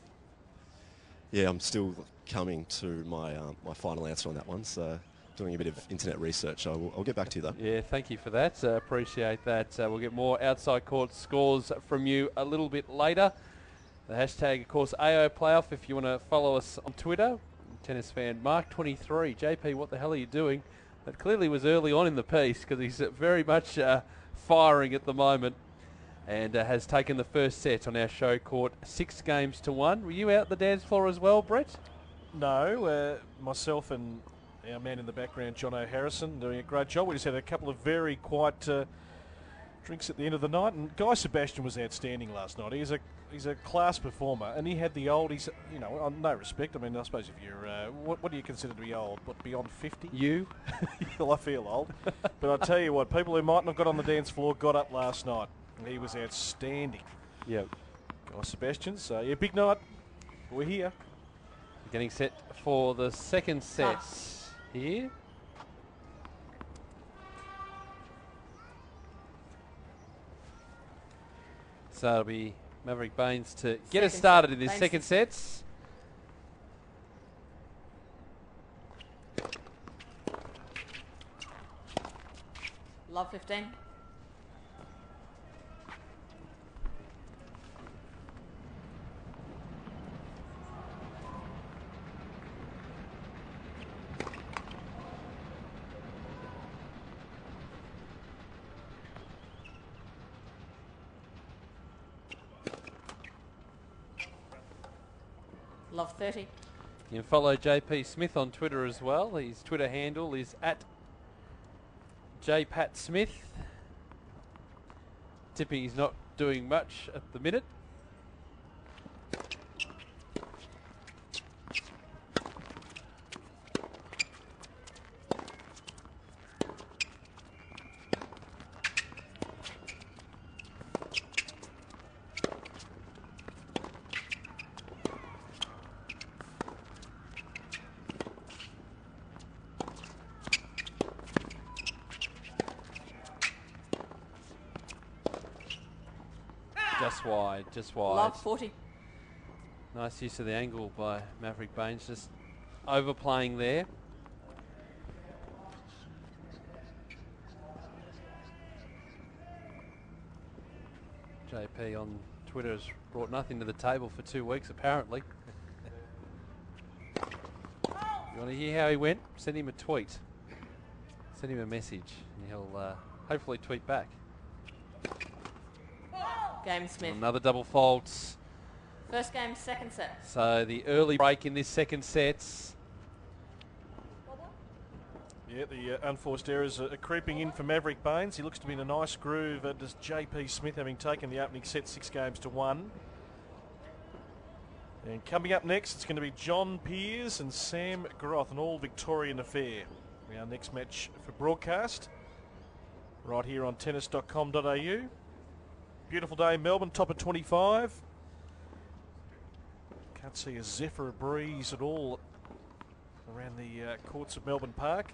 Speaker 3: Yeah, I'm still coming to my my final answer on that one, so doing a bit of internet research. I'll get back to you, though.
Speaker 1: Yeah, thank you for that. Appreciate that. We'll get more outside court scores from you a little bit later. The hashtag, of course, AO Playoff, if you want to follow us on Twitter. Tennis fan Mark23. JP, what the hell are you doing? That clearly was early on in the piece, because he's very much firing at the moment, and has taken the first set on our show court 6 games to 1. Were you out the dance floor as well, Brett?
Speaker 2: No, myself and our man in the background, John O'Harrison, doing a great job. We just had a couple of very quiet drinks at the end of the night, and Guy Sebastian was outstanding last night. He's a class performer, and he had the oldies, you know, on no respect. I mean, I suppose if you're, what do you consider to be old? What, beyond 50?
Speaker 1: You?
Speaker 2: Well, I feel old. But I tell you what, people who mightn't have got on the dance floor got up last night. He was outstanding.
Speaker 1: Yep.
Speaker 2: Guy Sebastian, so yeah, big night. We're here.
Speaker 1: Getting set for the second set here. So it'll be Maverick Banes to get us started in this second set.
Speaker 6: Love 15. Love 30.
Speaker 1: You can follow JP Smith on Twitter as well. His Twitter handle is at JPatSmith. Tipping he's not doing much at the minute. Just wide.
Speaker 6: Love 40.
Speaker 1: Nice use of the angle by Maverick Banes, just overplaying there. JP on Twitter has brought nothing to the table for 2 weeks, apparently. You want to hear how he went? Send him a tweet. Send him a message, and he'll hopefully tweet back.
Speaker 6: Game Smith.
Speaker 1: Another double faults.
Speaker 6: First game, second set.
Speaker 1: So the early break in this second set.
Speaker 2: Yeah, the unforced errors are creeping in for Maverick Banes. He looks to be in a nice groove. Does JP Smith, having taken the opening set 6-1. And coming up next, it's going to be John Peers and Sam Groth, an all-Victorian affair. Our next match for broadcast, right here on tennis.com.au. Beautiful day in Melbourne, top of 25. Can't see a zephyr breeze at all around the courts of Melbourne Park.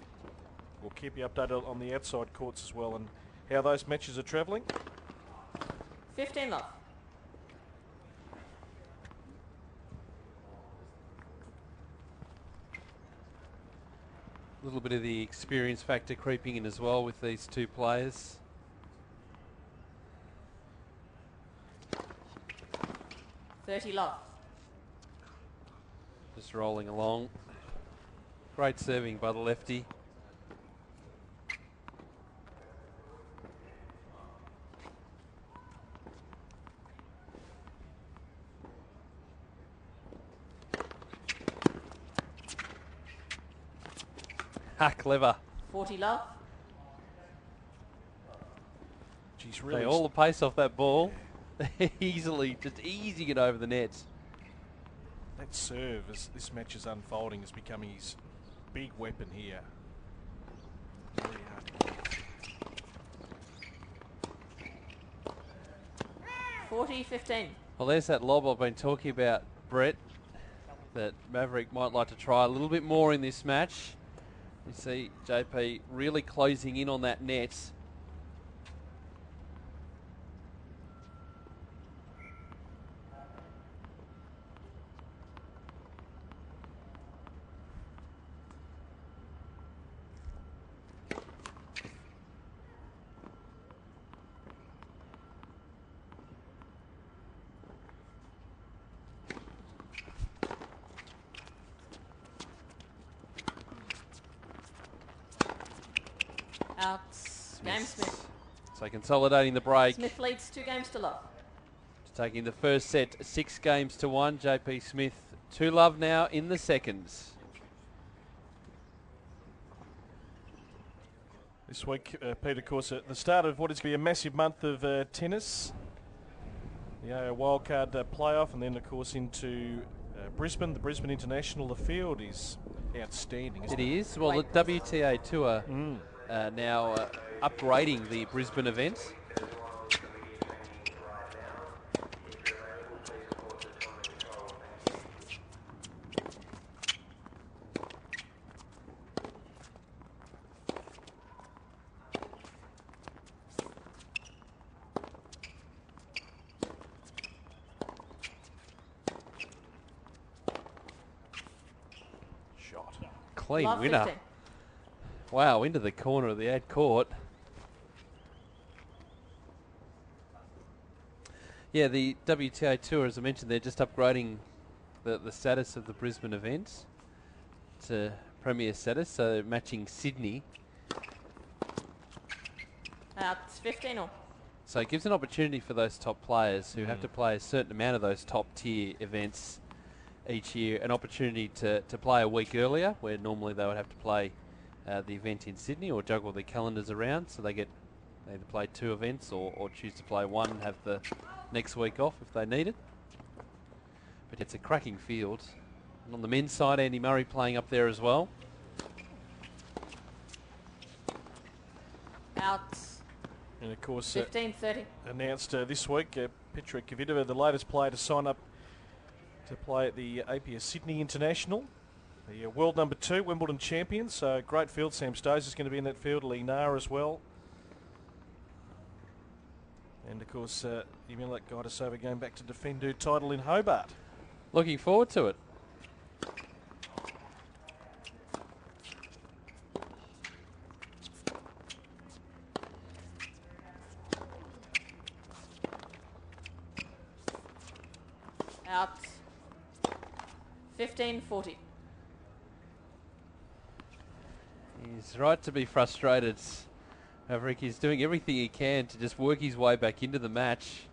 Speaker 2: We'll keep you updated on the outside courts as well and how those matches are travelling.
Speaker 6: 15 love.
Speaker 1: A little bit of the experience factor creeping in as well with these two players.
Speaker 6: $30 love.
Speaker 1: Just rolling along. Great serving by the lefty. Clever.
Speaker 6: 40 love.
Speaker 2: Geez, really.
Speaker 1: All the pace off that ball. Easily, just easing it over the net.
Speaker 2: That serve, as this match is unfolding, is becoming his big weapon here. Very hard to get.
Speaker 6: 40-15.
Speaker 1: Well, there's that lob I've been talking about, Brett, that Maverick might like to try a little bit more in this match. You see JP really closing in on that net.
Speaker 6: Out. Game Smith.
Speaker 1: So consolidating the break.
Speaker 6: Smith leads 2 games to love.
Speaker 1: Taking the first set 6-1. JP Smith 2 love now in the seconds.
Speaker 2: This week, Pete, of course, at the start of what is going to be a massive month of tennis. The AO Wildcard playoff, and then, of course, into Brisbane, the Brisbane International. The field is outstanding, isn't it?
Speaker 1: It is. Well, the WTA Tour now upgrading the Brisbane event. clean
Speaker 6: Love
Speaker 1: winner.
Speaker 6: 15.
Speaker 1: Wow, into the corner of the ad court. Yeah, the WTA Tour, as I mentioned, they're just upgrading the status of the Brisbane event to Premier status, so matching Sydney.
Speaker 6: It's 15 all.
Speaker 1: So it gives an opportunity for those top players who have to play a certain amount of those top tier events each year, an opportunity to play a week earlier, where normally they would have to play the event in Sydney or juggle their calendars around, so they either play 2 events or choose to play 1 and have the next week off if they need it. But it's a cracking field. And on the men's side, Andy Murray playing up there as well.
Speaker 6: Out.
Speaker 2: And of course,
Speaker 6: 15-30.
Speaker 2: announced this week, Petra Kvitova, the latest player to sign up to play at the APS Sydney International. The world number 2 Wimbledon champion, so great field. Sam Stosur is going to be in that field, Lee Nair as well. And of course, Yamila Gajdasova going back to defend her title in Hobart.
Speaker 1: Looking forward to it.
Speaker 6: Out. 15-40.
Speaker 1: He's right to be frustrated. Maverick is doing everything he can to just work his way back into the match,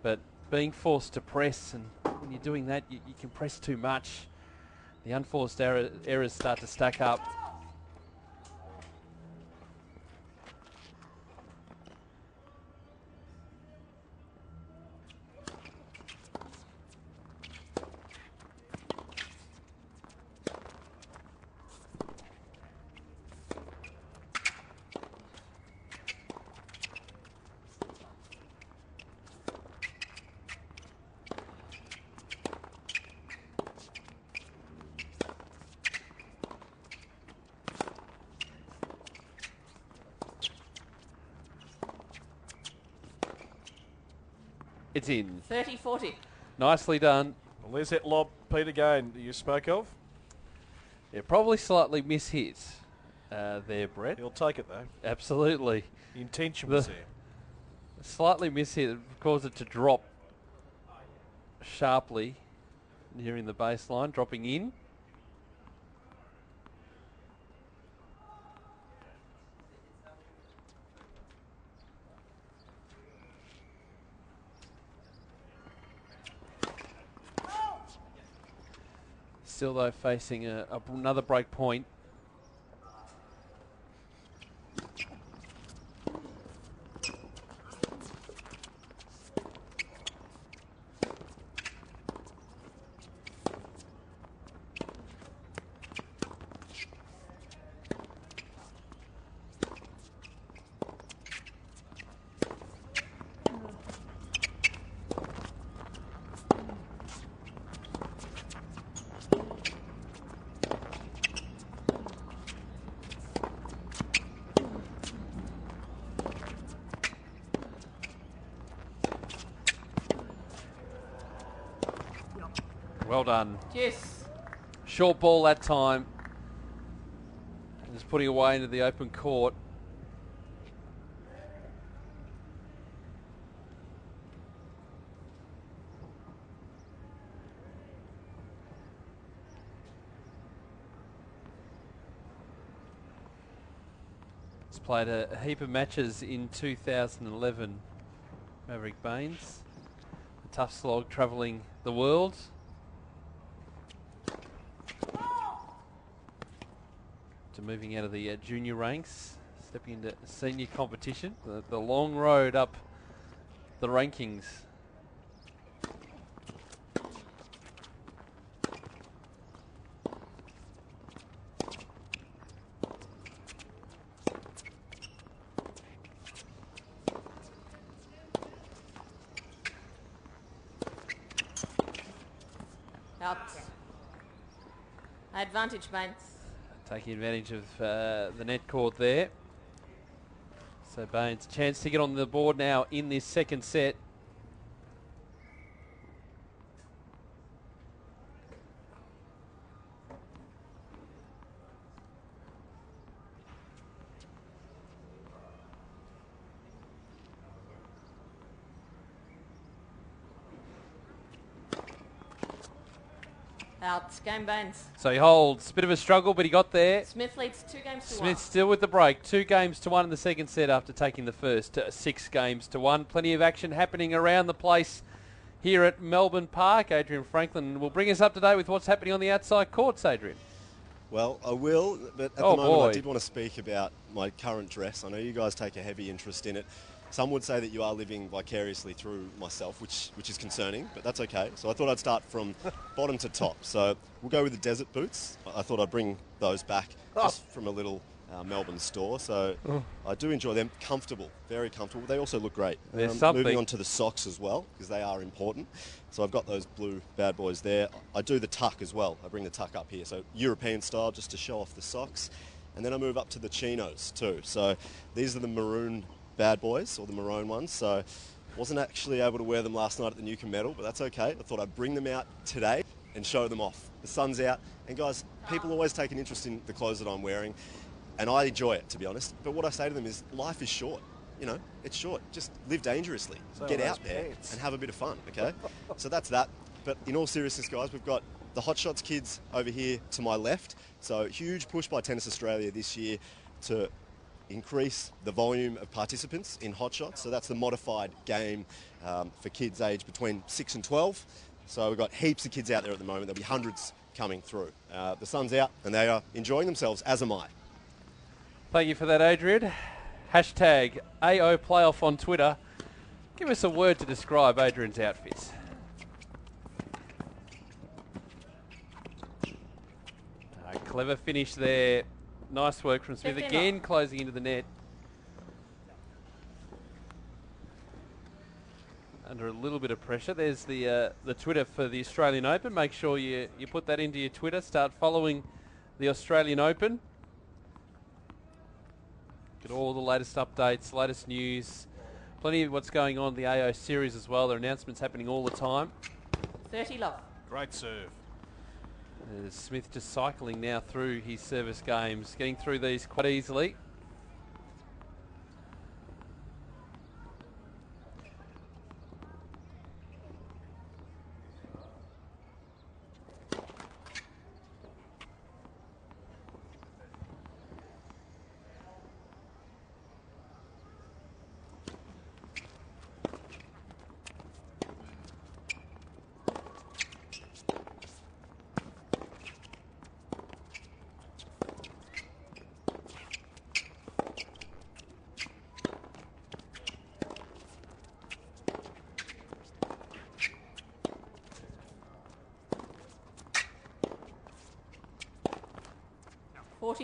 Speaker 1: but being forced to press, and when you're doing that, you can press too much. The unforced errors start to stack up. It's in.
Speaker 6: 30-40.
Speaker 1: Nicely done.
Speaker 2: Well, there's that lob, Pete, again, that you spoke of.
Speaker 1: Yeah, probably slightly mishit there, Brett.
Speaker 2: He'll take it, though.
Speaker 1: Absolutely.
Speaker 2: The intention was there.
Speaker 1: Slightly mishit caused it to drop sharply nearing the baseline, dropping in. Still, though, facing another break point. Well done.
Speaker 6: Yes.
Speaker 1: Short ball that time. Just putting away into the open court. He's played a heap of matches in 2011. Maverick Banes. A tough slog travelling the world. To moving out of the junior ranks, stepping into senior competition, the long road up the rankings.
Speaker 6: Out. Advantage, Banes.
Speaker 1: Taking advantage of the net court there. So Banes, chance to get on the board now in this second set.
Speaker 6: Out. Game Banes.
Speaker 1: So he holds. Bit of a struggle, but he got there.
Speaker 6: Smith leads 2 games to 1.
Speaker 1: Smith still with the break. 2 games to 1 in the second set after taking the first 6 games to 1. Plenty of action happening around the place here at Melbourne Park. Adrian Franklin will bring us up to date with what's happening on the outside courts, Adrian.
Speaker 3: Well, I will, but at the moment I did want to speak about my current dress. I know you guys take a heavy interest in it. Some would say that you are living vicariously through myself, which is concerning, but that's okay. So I thought I'd start from bottom to top. So we'll go with the desert boots. I thought I'd bring those back just from a little Melbourne store. So I do enjoy them. Comfortable, very comfortable. They also look great.
Speaker 1: There's something.
Speaker 3: Moving on to the socks as well, because they are important. So I've got those blue bad boys there. I do the tuck as well. I bring the tuck up here. So European style, just to show off the socks. And then I move up to the chinos too. So these are the maroon bad boys, or the maroon ones. So wasn't actually able to wear them last night at the Newcomb Medal, but that's okay. I thought I'd bring them out today and show them off. The sun's out, and guys, people always take an interest in the clothes that I'm wearing, and I enjoy it, to be honest. But what I say to them is, life is short. You know, it's short. Just live dangerously. Get out there and have a bit of fun, okay? So that's that. But in all seriousness, guys, we've got the Hot Shots kids over here to my left. So huge push by Tennis Australia this year to increase the volume of participants in Hot Shots. So that's the modified game for kids aged between 6 and 12. So we've got heaps of kids out there at the moment. There'll be hundreds coming through. The sun's out and they are enjoying themselves, as am I.
Speaker 1: Thank you for that, Adrian. Hashtag AO Playoff on Twitter. Give us a word to describe Adrian's outfits. Clever finish there. Nice work from Smith. Again, closing into the net. Under a little bit of pressure. There's the Twitter for the Australian Open. Make sure you put that into your Twitter. Start following the Australian Open. Get all the latest updates, latest news. Plenty of what's going on in the AO series as well. There are announcements happening all the time.
Speaker 6: 30 love.
Speaker 2: Great serve.
Speaker 1: There's Smith just cycling now through his service games, getting through these quite easily.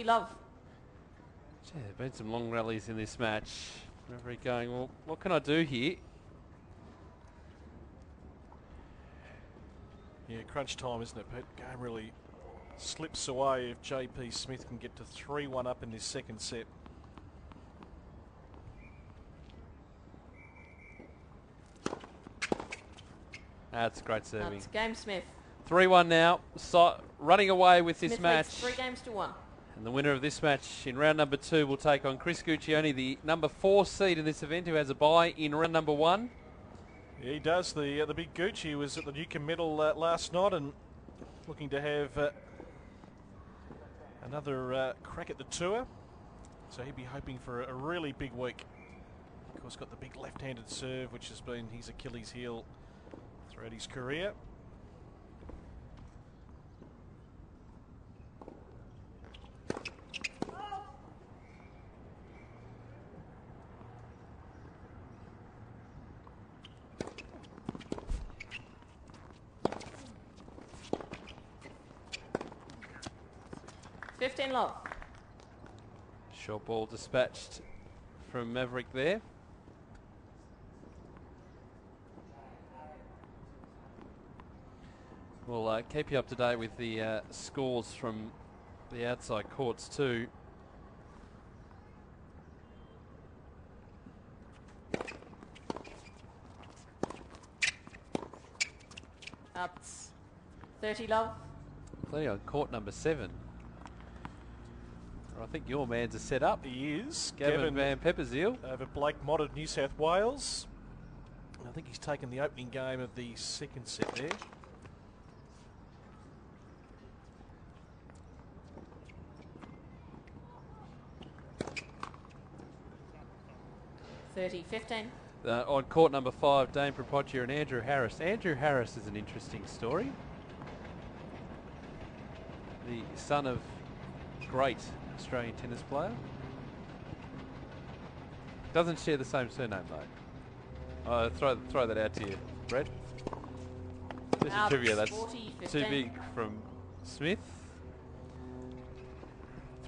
Speaker 6: Love.
Speaker 1: Gee, there have been some long rallies in this match. Referee going, well, what can I do here?
Speaker 2: Yeah, crunch time, isn't it, Pete? Game really slips away if JP Smith can get to 3-1 up in this second set.
Speaker 1: That's great serving.
Speaker 6: That's Game Smith.
Speaker 1: 3-1 now. So, running away with this
Speaker 6: Smith
Speaker 1: match.
Speaker 6: leads 3 games to 1.
Speaker 1: And the winner of this match in round number 2 will take on Chris Guccione, the number 4 seed in this event, who has a bye in round number 1.
Speaker 2: Yeah, he does. The big Gucci was at the Newcomb Medal last night and looking to have another crack at the tour. So he'd be hoping for a really big week. Of course, got the big left-handed serve, which has been his Achilles heel throughout his career.
Speaker 6: Love.
Speaker 1: Short ball dispatched from Maverick there. We'll keep you up to date with the scores from the outside courts too.
Speaker 6: That's 30 love.
Speaker 1: Plenty on court number 7. I think your man's a set up.
Speaker 2: He is.
Speaker 1: Gavin Van Pepperseel.
Speaker 2: Over Blake Mott of New South Wales. I think he's taken the opening game of the second set there.
Speaker 6: 30-15.
Speaker 1: On court number 5, Dane Propocchia and Andrew Harris. Andrew Harris is an interesting story. The son of great Australian tennis player. Doesn't share the same surname though. Throw that out to you, Brett. This is trivia. That's
Speaker 6: 40-15.
Speaker 1: too big from Smith.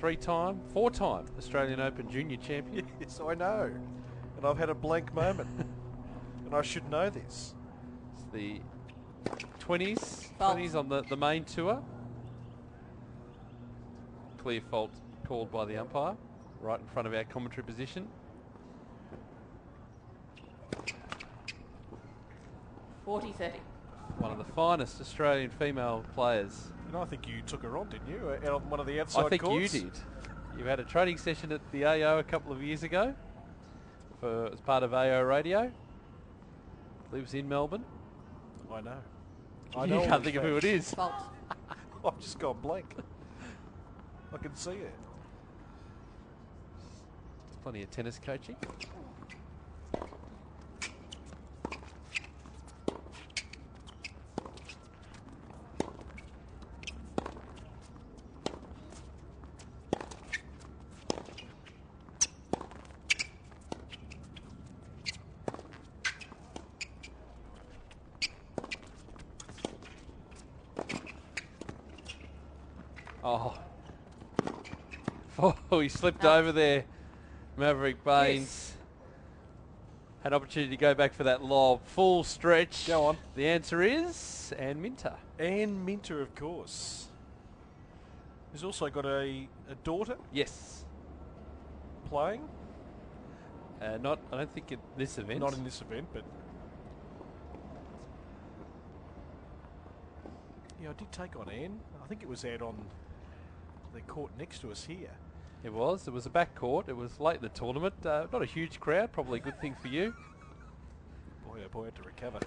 Speaker 1: 4-time Australian Open junior champion.
Speaker 2: Yes, I know. And I've had a blank moment. And I should know this.
Speaker 1: It's the 20s
Speaker 6: Fault.
Speaker 1: on the main tour. Clear fault called by the umpire, right in front of our commentary position.
Speaker 6: 40-30.
Speaker 1: One of the finest Australian female players.
Speaker 2: And I think you took her on, didn't you? Out on one of the outside
Speaker 1: I think
Speaker 2: courts?
Speaker 1: you did. You had a training session at the AO a couple of years ago as part of AO Radio. Lives in Melbourne.
Speaker 2: I know.
Speaker 1: You can't think of who it is.
Speaker 6: Fault.
Speaker 2: I've just gone blank. I can see it.
Speaker 1: There's plenty of tennis coaching. Oh, he slipped over there. Maverick Banes
Speaker 6: Yes.
Speaker 1: had opportunity to go back for that lob. Full stretch.
Speaker 2: Go on.
Speaker 1: The answer is Anne Minter.
Speaker 2: Anne Minter, of course. He's also got a daughter
Speaker 1: Yes.
Speaker 2: playing.
Speaker 1: I don't think at this event.
Speaker 2: Not in this event, but... Yeah, I did take on Anne. I think it was out on the court next to us here.
Speaker 1: It was a back court. It was late in the tournament. Not a huge crowd. Probably a good thing for you.
Speaker 2: Boy, oh boy, had to recover.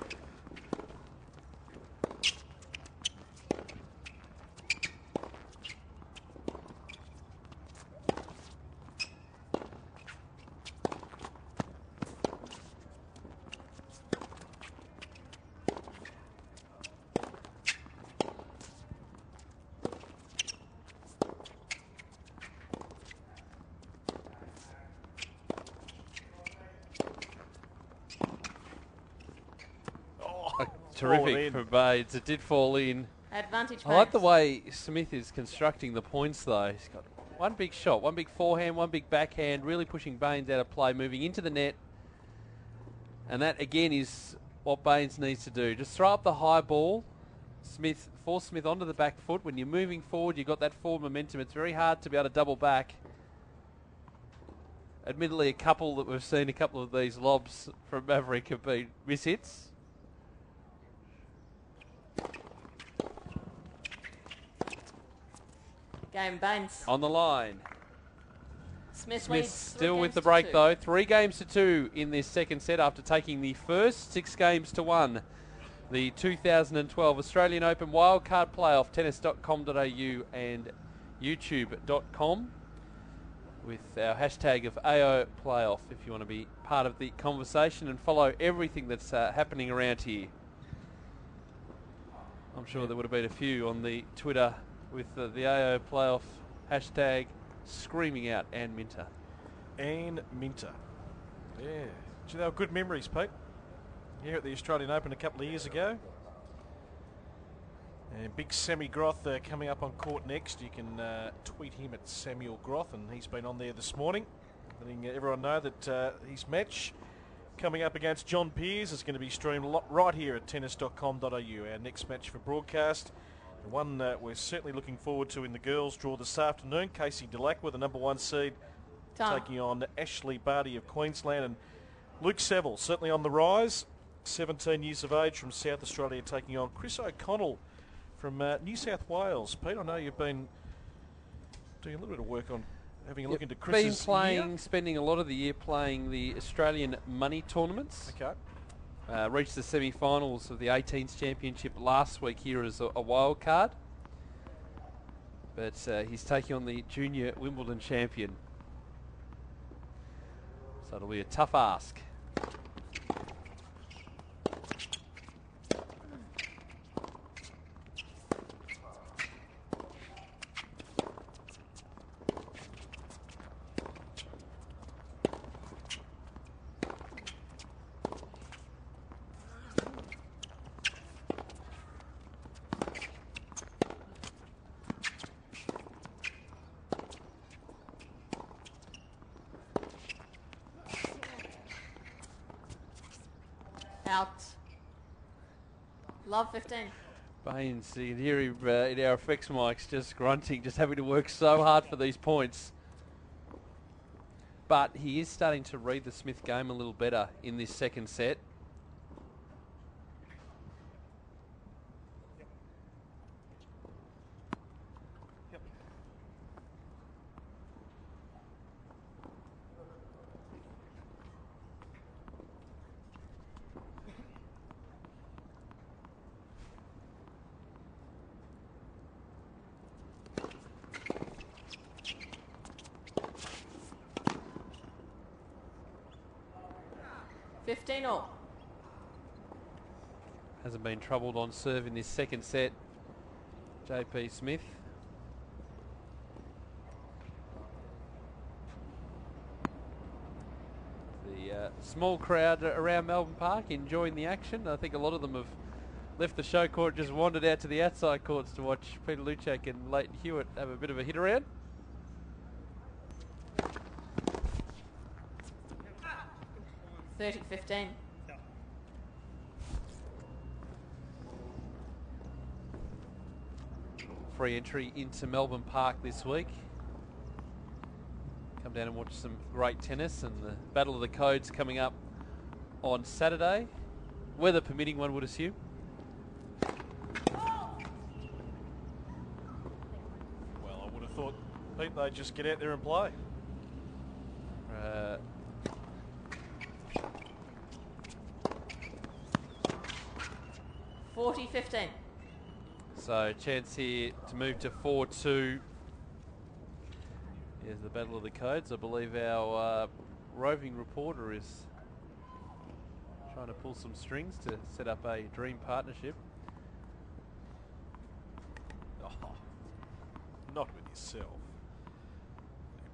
Speaker 1: Terrific for Banes. It did fall in.
Speaker 6: Advantage.
Speaker 1: I like the
Speaker 6: Banes.
Speaker 1: way Smith is constructing the points, though. He's got one big shot, one big forehand, one big backhand, really pushing Banes out of play, moving into the net. And that, again, is what Banes needs to do. Just throw up the high ball. Force Smith onto the back foot. When you're moving forward, you've got that forward momentum. It's very hard to be able to double back. Admittedly, a couple of these lobs from Maverick have been mishits.
Speaker 6: Game Banes.
Speaker 1: On the line.
Speaker 6: Smith
Speaker 1: Smith
Speaker 6: leads
Speaker 1: still with
Speaker 6: 3
Speaker 1: the
Speaker 6: games to
Speaker 1: break
Speaker 6: 2.
Speaker 1: though. 3 games to 2 in this second set after taking the first 6 games to 1. The 2012 Australian Open Wildcard Playoff, tennis.com.au and youtube.com with our hashtag of AO Playoff if you want to be part of the conversation and follow everything that's happening around here. I'm sure there would have been a few on the Twitter with the AO Playoff hashtag screaming out Anne Minter.
Speaker 2: Anne Minter. Yeah. Gee, they were good memories, Pete. Here at the Australian Open a couple of years ago. And big Sammy Groth coming up on court next. You can tweet him at Samuel Groth, and he's been on there this morning, letting everyone know that his match coming up against John Peers is going to be streamed right here at tennis.com.au. Our next match for broadcast. The one we're certainly looking forward to in the girls' draw this afternoon. Casey Delacqua, the number 1 seed, taking on Ashley Barty of Queensland. And Luke Seville, certainly on the rise, 17 years of age from South Australia, taking on Chris O'Connell from New South Wales. Pete, I know you've been doing a little bit of work on having a look into Chris's year.
Speaker 1: Spending a lot of the year playing the Australian money tournaments.
Speaker 2: Okay.
Speaker 1: Reached the semi-finals of the 18s Championship last week here as a wild card. But he's taking on the junior Wimbledon champion. So it'll be a tough ask.
Speaker 6: Out. Love 15.
Speaker 1: Banes, you can hear him in our effects mics just grunting, just having to work so hard for these points. But he is starting to read the Smith game a little better in this second set.
Speaker 6: All.
Speaker 1: Hasn't been troubled on serve in this second set. JP Smith. The small crowd around Melbourne Park enjoying the action. I think a lot of them have left the show court, just wandered out to the outside courts to watch Peter Luchak and Leighton Hewitt have a bit of a hit around.
Speaker 6: $30-15.
Speaker 1: Free entry into Melbourne Park this week. Come down and watch some great tennis, and the Battle of the Codes coming up on Saturday. Weather permitting, one would assume.
Speaker 2: Well, I would have thought, Pete, they'd just get out there and play.
Speaker 6: 40-15.
Speaker 1: So chance here to move to 4-2. Here's the Battle of the Codes. I believe our roving reporter is trying to pull some strings to set up a dream partnership.
Speaker 2: Oh, not with yourself.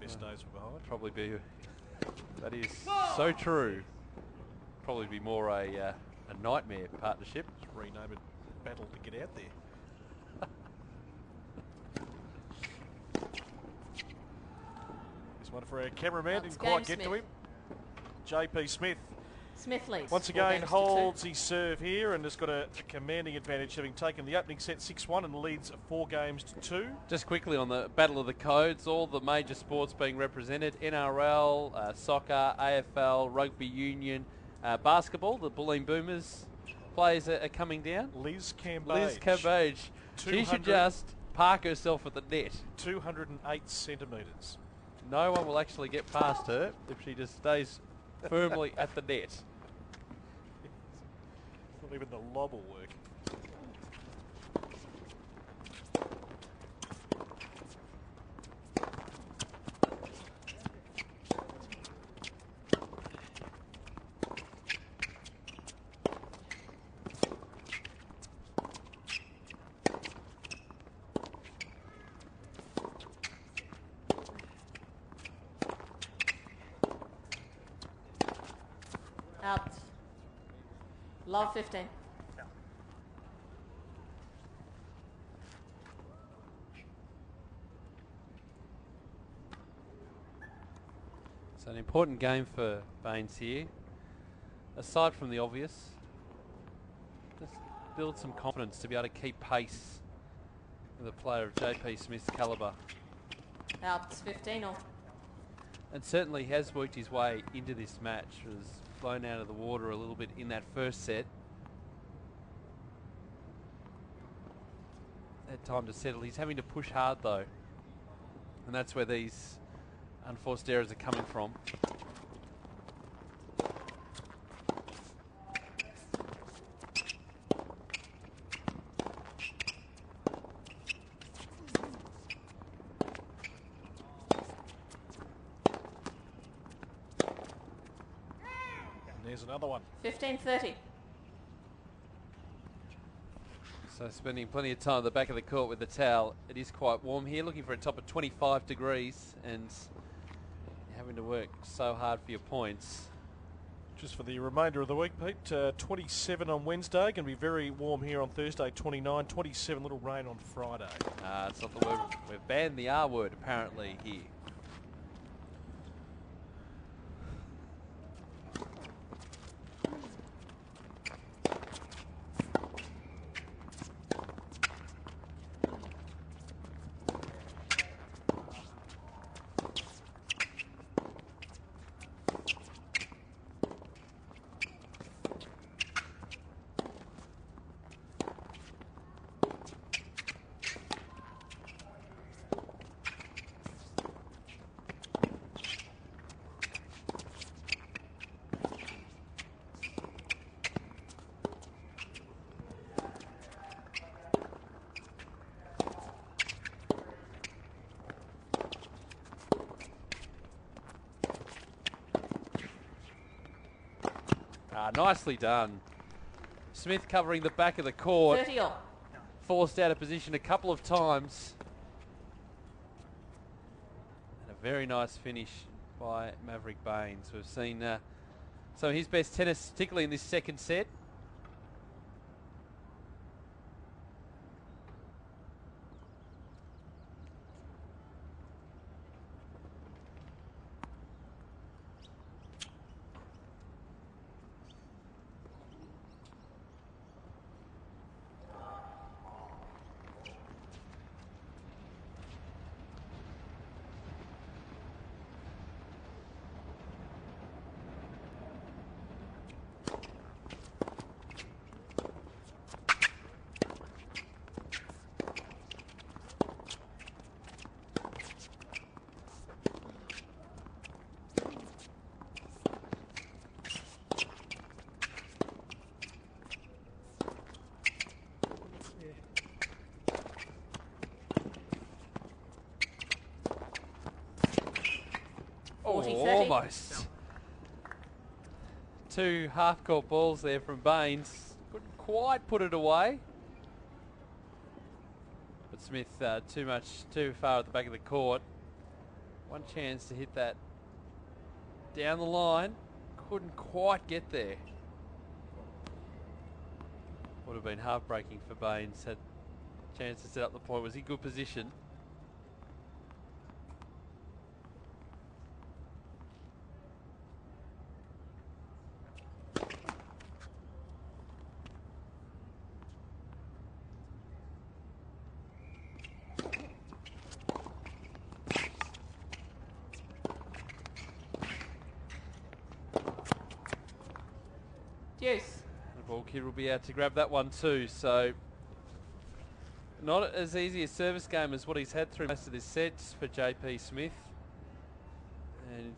Speaker 2: Your best days were behind.
Speaker 1: Probably be. That is so true. Probably be more a nightmare partnership.
Speaker 2: Just rename it Battle to get out there. This one for our cameraman. Didn't quite get to him. JP Smith.
Speaker 6: Smith leads.
Speaker 2: Once again holds his serve here and has got a commanding advantage, having taken the opening set 6-1 and leads 4-2.
Speaker 1: Just quickly on the Battle of the Codes, all the major sports being represented: NRL, soccer, AFL, rugby union, basketball. The Bulleen Boomers players are coming down.
Speaker 2: Liz Cambage.
Speaker 1: Liz Cambage. She should just park herself at the net.
Speaker 2: 208 centimetres.
Speaker 1: No one will actually get past her if she just stays firmly at the net.
Speaker 2: Not even the lob will work.
Speaker 6: Out. Love 15.
Speaker 1: It's an important game for Banes here. Aside from the obvious, just build some confidence to be able to keep pace with a player of JP Smith's calibre.
Speaker 6: Out 15 all.
Speaker 1: And certainly has worked his way into this match. Was blown out of the water a little bit in that first set. Had time to settle. He's having to push hard though. And that's where these unforced errors are coming from.
Speaker 2: another one.
Speaker 6: 15-30.
Speaker 1: So spending plenty of time at the back of the court with the towel. It is quite warm here, looking for a top of 25 degrees, and you're having to work so hard for your points.
Speaker 2: Just for the remainder of the week, Pete, 27 on Wednesday, going to be very warm here on Thursday, 29, 27, little rain on Friday.
Speaker 1: It's not the word. We've banned the R word apparently here. Nicely done. Smith covering the back of the court.
Speaker 6: 30 all.
Speaker 1: Forced out of position a couple of times. And a very nice finish by Maverick Banes. We've seen some of his best tennis, particularly in this second set. Oh,
Speaker 6: 40-30.
Speaker 1: almost. Two half-court balls there from Banes. Couldn't quite put it away. But Smith too far at the back of the court. One chance to hit that down the line. Couldn't quite get there. Would have been heartbreaking for Banes. Had a chance to set up the point. Was in good position.
Speaker 6: Deuce.
Speaker 1: The ball kid will be out to grab that one too. So not as easy a service game as what he's had through most of this set for JP Smith. And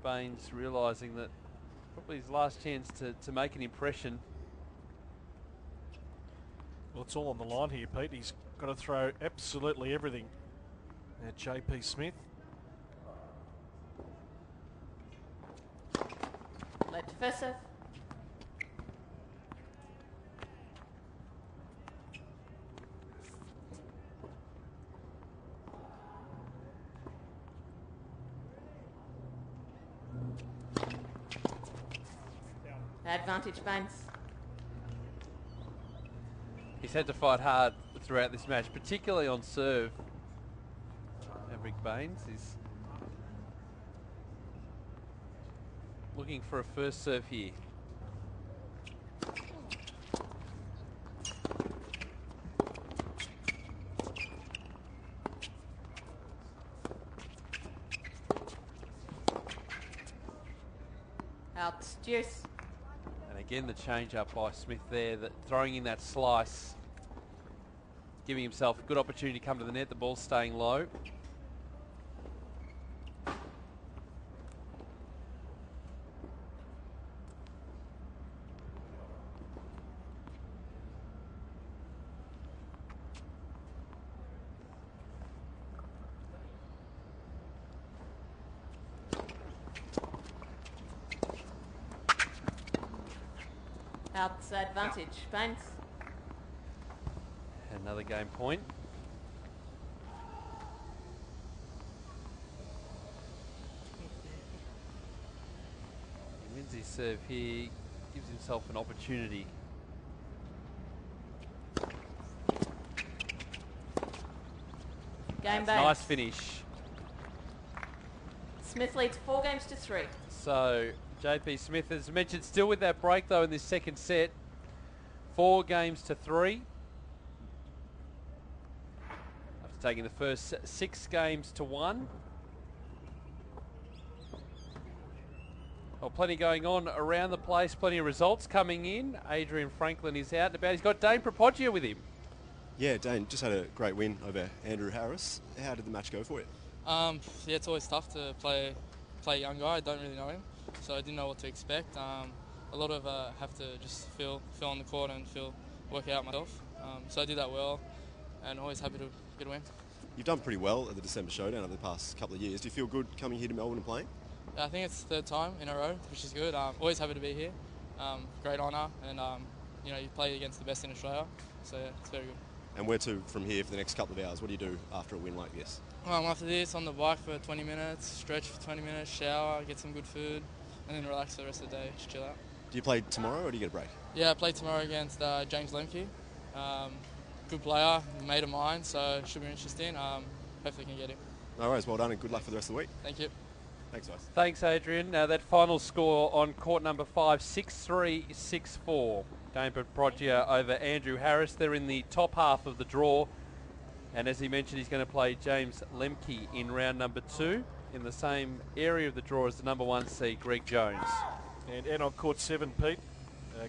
Speaker 1: Banes realising that probably his last chance to make an impression.
Speaker 2: Well, it's all on the line here, Pete. He's got to throw absolutely everything at JP Smith.
Speaker 6: Led to first serve. Advantage Banes.
Speaker 1: He's had to fight hard throughout this match, particularly on serve. Maverick Banes is looking for a first serve here.
Speaker 6: Out Deuce.
Speaker 1: And again, the change up by Smith there, that throwing in that slice, giving himself a good opportunity to come to the net. The ball's staying low.
Speaker 6: Outs advantage, Banes.
Speaker 1: Another game point. He wins his serve here, gives himself an opportunity.
Speaker 6: Game Banes.
Speaker 1: Nice finish.
Speaker 6: Smith leads 4 games to 3.
Speaker 1: So JP Smith, as mentioned, still with that break though in this second set. 4 games to 3. After taking the first 6 games to 1. Well, plenty going on around the place, plenty of results coming in. Adrian Franklin is out and about. He's got Dane Propoggio with him.
Speaker 3: Yeah, Dane just had a great win over Andrew Harris. How did the match go for you?
Speaker 5: Yeah, it's always tough to play a young guy. I don't really know him, so I didn't know what to expect. A lot of have to just feel on the court and work out myself. So I did that well, and always happy to get a win.
Speaker 3: You've done pretty well at the December Showdown over the past couple of years. Do you feel good coming here to Melbourne and playing?
Speaker 5: I think it's the 3rd time in a row, which is good. Always happy to be here. Great honour, and you play against the best in Australia, so yeah, it's very good.
Speaker 3: And where to from here for the next couple of hours? What do you do after a win like this?
Speaker 5: After this, on the bike for 20 minutes, stretch for 20 minutes, shower, get some good food, and then relax the rest of the day, just chill out.
Speaker 3: Do you play tomorrow or do you get a break?
Speaker 5: Yeah, I play tomorrow against James Lemke. Good player, mate of mine, so it should be interesting. Hopefully can get him.
Speaker 3: No worries, well done and good luck for the rest of the week.
Speaker 5: Thank you.
Speaker 3: Thanks, guys.
Speaker 1: Thanks, Adrian. Now that final score on court number 5, 6-3, 6-4. Dane Propoggio over Andrew Harris. They're in the top half of the draw. And as he mentioned, he's going to play James Lemke in round number 2 in the same area of the draw as the number 1 seed, Greg Jones.
Speaker 2: And on court 7, Pete,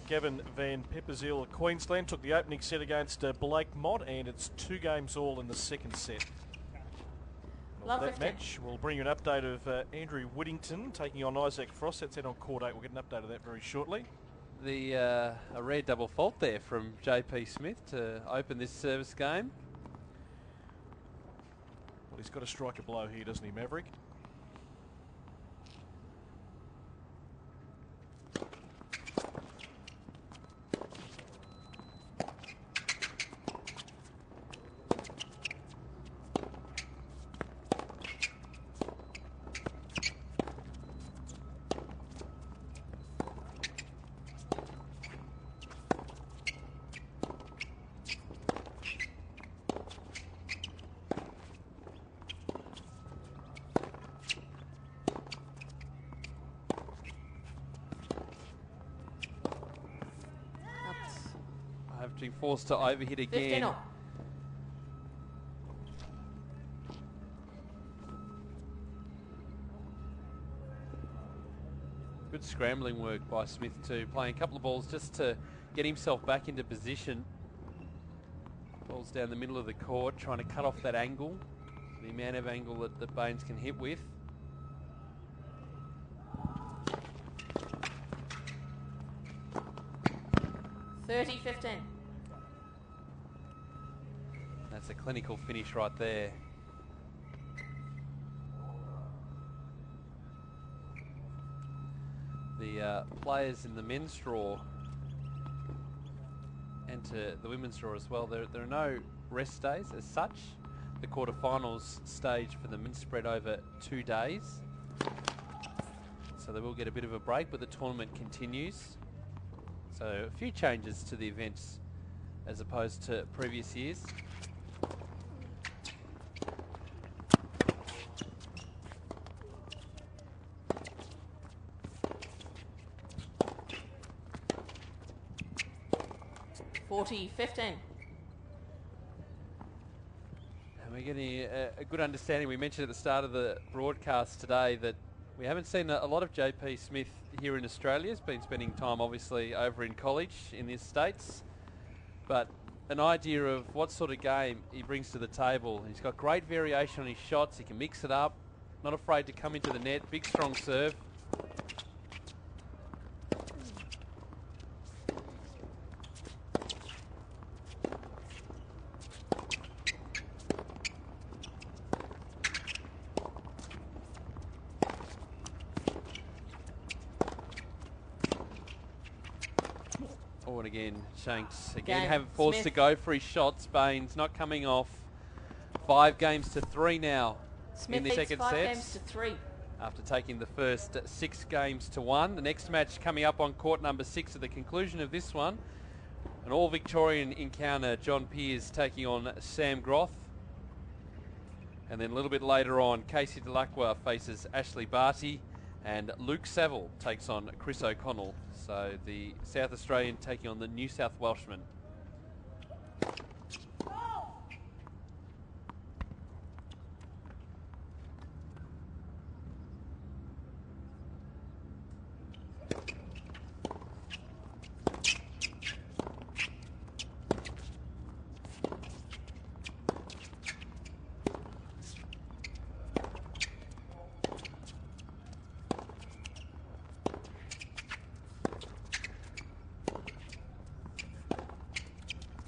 Speaker 2: Gavin Van Pepperzill of Queensland took the opening set against Blake Mott, and it's 2 games all in the second set.
Speaker 6: Love
Speaker 2: That
Speaker 6: 15.
Speaker 2: match, we'll bring you an update of Andrew Whittington taking on Isaac Frost. That's out on court 8. We'll get an update of that very shortly.
Speaker 1: A rare double fault there from JP Smith to open this service game.
Speaker 2: Well, he's got to strike a blow here, doesn't he, Maverick?
Speaker 1: Being forced to overhit
Speaker 6: 15
Speaker 1: again.
Speaker 6: all.
Speaker 1: Good scrambling work by Smith too, playing a couple of balls just to get himself back into position. Balls down the middle of the court, trying to cut off that angle, the amount of angle that Banes can hit with.
Speaker 6: $30-15.
Speaker 1: That's a clinical finish right there. The players in the men's draw and to the women's draw as well, there are no rest days as such. The quarterfinals stage for the men spread over 2 days, so they will get a bit of a break, but the tournament continues. So a few changes to the events as opposed to previous years.
Speaker 6: $40-15.
Speaker 1: And we're getting a good understanding. We mentioned at the start of the broadcast today that we haven't seen a lot of JP Smith here in Australia. He's been spending time obviously over in college in the States, but an idea of what sort of game he brings to the table. He's got great variation on his shots. He can mix it up, not afraid to come into the net, big strong serve. again, Shanks again
Speaker 6: Game.
Speaker 1: have forced
Speaker 6: Smith.
Speaker 1: to go for his shots. Baines not coming off. 5 games to 3 now
Speaker 6: Smith
Speaker 1: in the
Speaker 6: leads
Speaker 1: second
Speaker 6: 5
Speaker 1: set.
Speaker 6: games to 3.
Speaker 1: After taking the first 6 games to 1. The next match coming up on court number 6 at the conclusion of this one. An all-Victorian encounter, John Peers taking on Sam Groth. And then a little bit later on, Casey Delacroix faces Ashley Barty, and Luke Saville takes on Chris O'Connell. So the South Australian taking on the New South Welshman.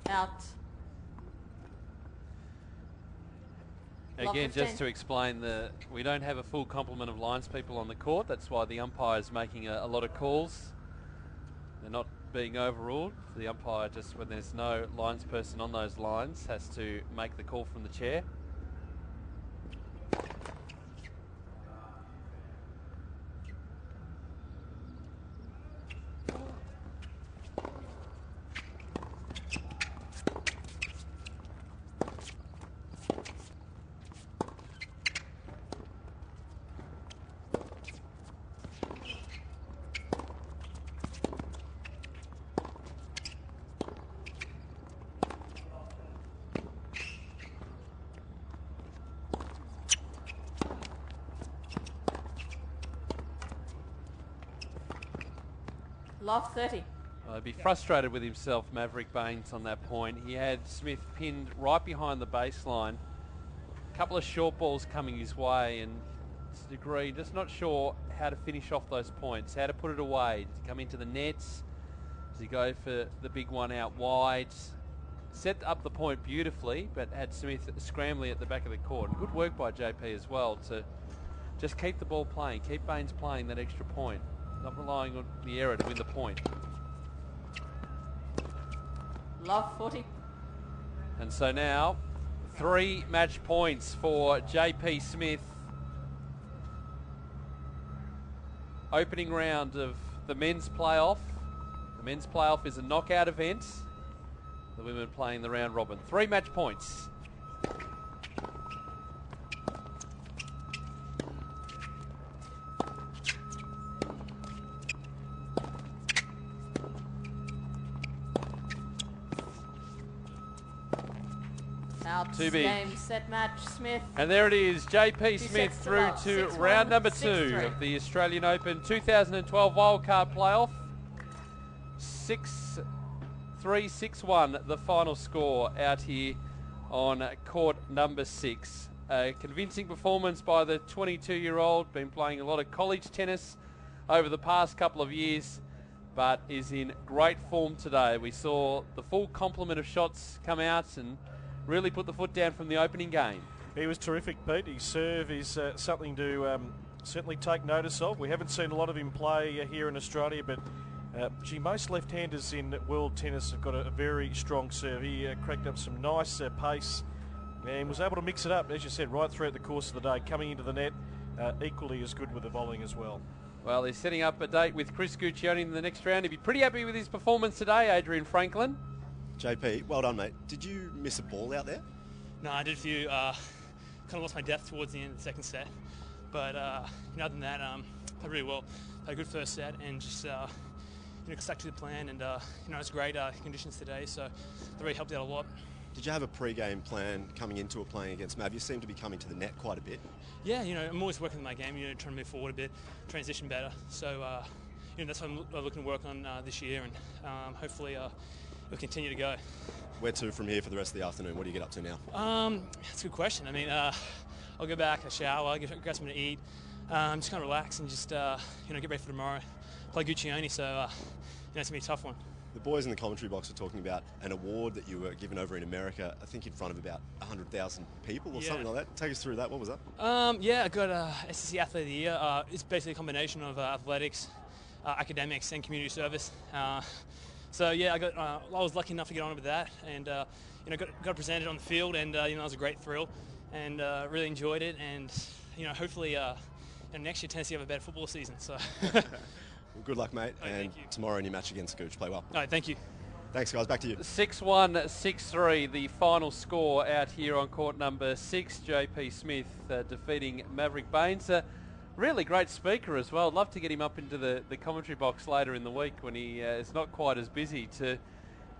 Speaker 6: Out.
Speaker 1: Again,
Speaker 6: 15.
Speaker 1: just to explain, we don't have a full complement of lines people on the court. That's why the umpire is making a lot of calls. They're not being overruled. The umpire, just when there's no lines person on those lines, has to make the call from the chair.
Speaker 6: Love 30.
Speaker 1: He'd be frustrated with himself, Maverick Banes, on that point. He had Smith pinned right behind the baseline. A couple of short balls coming his way, and to a degree, just not sure how to finish off those points, how to put it away. Does he come into the nets? Does he go for the big one out wide? Set up the point beautifully, but had Smith scrambling at the back of the court. And good work by JP as well to just keep the ball playing, keep Baines playing that extra point. Not relying on the error to win the point.
Speaker 6: Love 40.
Speaker 1: And so now, 3 match points for JP Smith. Opening round of the men's playoff. The men's playoff is a knockout event. The women playing the round robin. 3 match points.
Speaker 6: Out.
Speaker 1: To be.
Speaker 6: Game, set, match, Smith.
Speaker 1: And there it is, JP Smith
Speaker 6: sets to
Speaker 1: through
Speaker 6: love.
Speaker 1: to
Speaker 6: 6-1,
Speaker 1: round number 2
Speaker 6: 6-3.
Speaker 1: of the Australian Open 2012 wildcard playoff. 6-3, 6-1, the final score out here on court number 6. A convincing performance by the 22-year-old, been playing a lot of college tennis over the past couple of years, but is in great form today. We saw the full complement of shots come out and really put the foot down from the opening game.
Speaker 2: He was terrific, Pete. His serve is something to certainly take notice of. We haven't seen a lot of him play here in Australia, but most left-handers in world tennis have got a very strong serve. He cracked up some nice pace and was able to mix it up, as you said, right throughout the course of the day, coming into the net equally as good with the volleying as well.
Speaker 1: Well, he's setting up a date with Chris Guccione in the next round. He'd be pretty happy with his performance today, Adrian Franklin.
Speaker 3: JP, well done, mate. Did you miss a ball out there?
Speaker 4: No, I did a few. Kind of lost my depth towards the end of the second set. But other than that, played really well. Had a good first set and just stuck to the plan. And it's great conditions today, so that really helped out a lot.
Speaker 3: Did you have a pre-game plan coming into it playing against Mav? You seem to be coming to the net quite a bit.
Speaker 4: Yeah, I'm always working on my game. Trying to move forward a bit, transition better. So that's what I'm looking to work on this year, and hopefully we'll continue to go.
Speaker 3: Where to from here for the rest of the afternoon? What do you get up to now?
Speaker 4: That's a good question. I mean, I'll go back, shower, grab something to eat, just kind of relax and just get ready for tomorrow. Play Guccione, so it's gonna be a tough one.
Speaker 3: The boys in the commentary box are talking about an award that you were given over in America, I think in front of about 100,000 people or something like that. Take us through that. What was that?
Speaker 4: I got SEC Athlete of the Year. It's basically a combination of athletics, academics, and community service. So yeah, I was lucky enough to get on with that, and got presented on the field, and it was a great thrill, and really enjoyed it, and hopefully next year Tennessee have a better football season. So
Speaker 3: Well, good luck, mate.
Speaker 4: Oh,
Speaker 3: and
Speaker 4: thank you.
Speaker 3: Tomorrow in your match against Scooch, play well.
Speaker 4: all right, thank you.
Speaker 3: Thanks, guys. Back to you.
Speaker 1: 6-1, 6-3, the final score out here on court number 6. JP Smith defeating Maverick Banes. Really great speaker as well. I'd love to get him up into the commentary box later in the week when he is not quite as busy to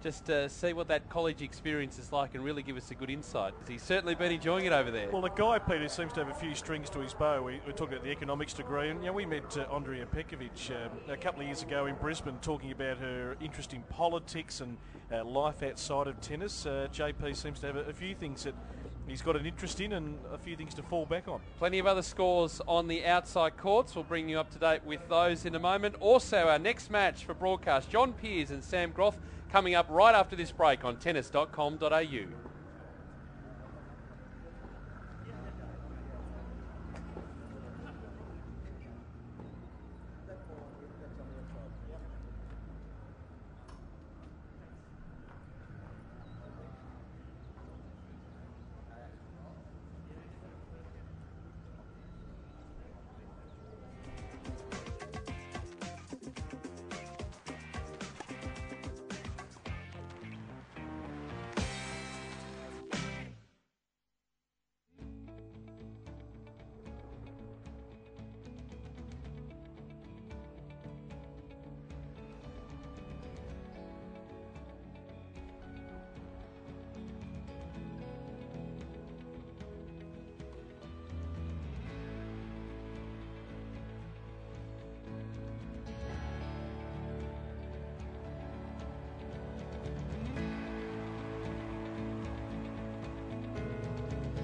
Speaker 1: just see what that college experience is like and really give us a good insight. He's certainly been enjoying it over there.
Speaker 2: Well, the guy, Peter, seems to have a few strings to his bow. We talked about the economics degree, and we met Andrea Pekovic a couple of years ago in Brisbane talking about her interest in politics and life outside of tennis. JP seems to have a few things that he's got an interest in and a few things to fall back on.
Speaker 1: Plenty of other scores on the outside courts. We'll bring you up to date with those in a moment. Also, our next match for broadcast, John Peers and Sam Groth, coming up right after this break on tennis.com.au.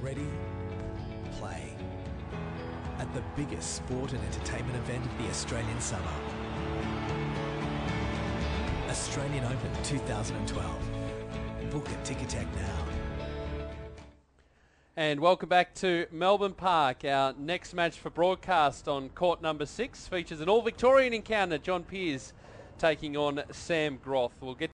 Speaker 7: Ready, play. At the biggest sport and entertainment event of the Australian summer. Australian Open 2012. Book at Ticketek now.
Speaker 1: And welcome back to Melbourne Park. Our next match for broadcast on court number 6 features an all-Victorian encounter. John Peers taking on Sam Groth. We'll get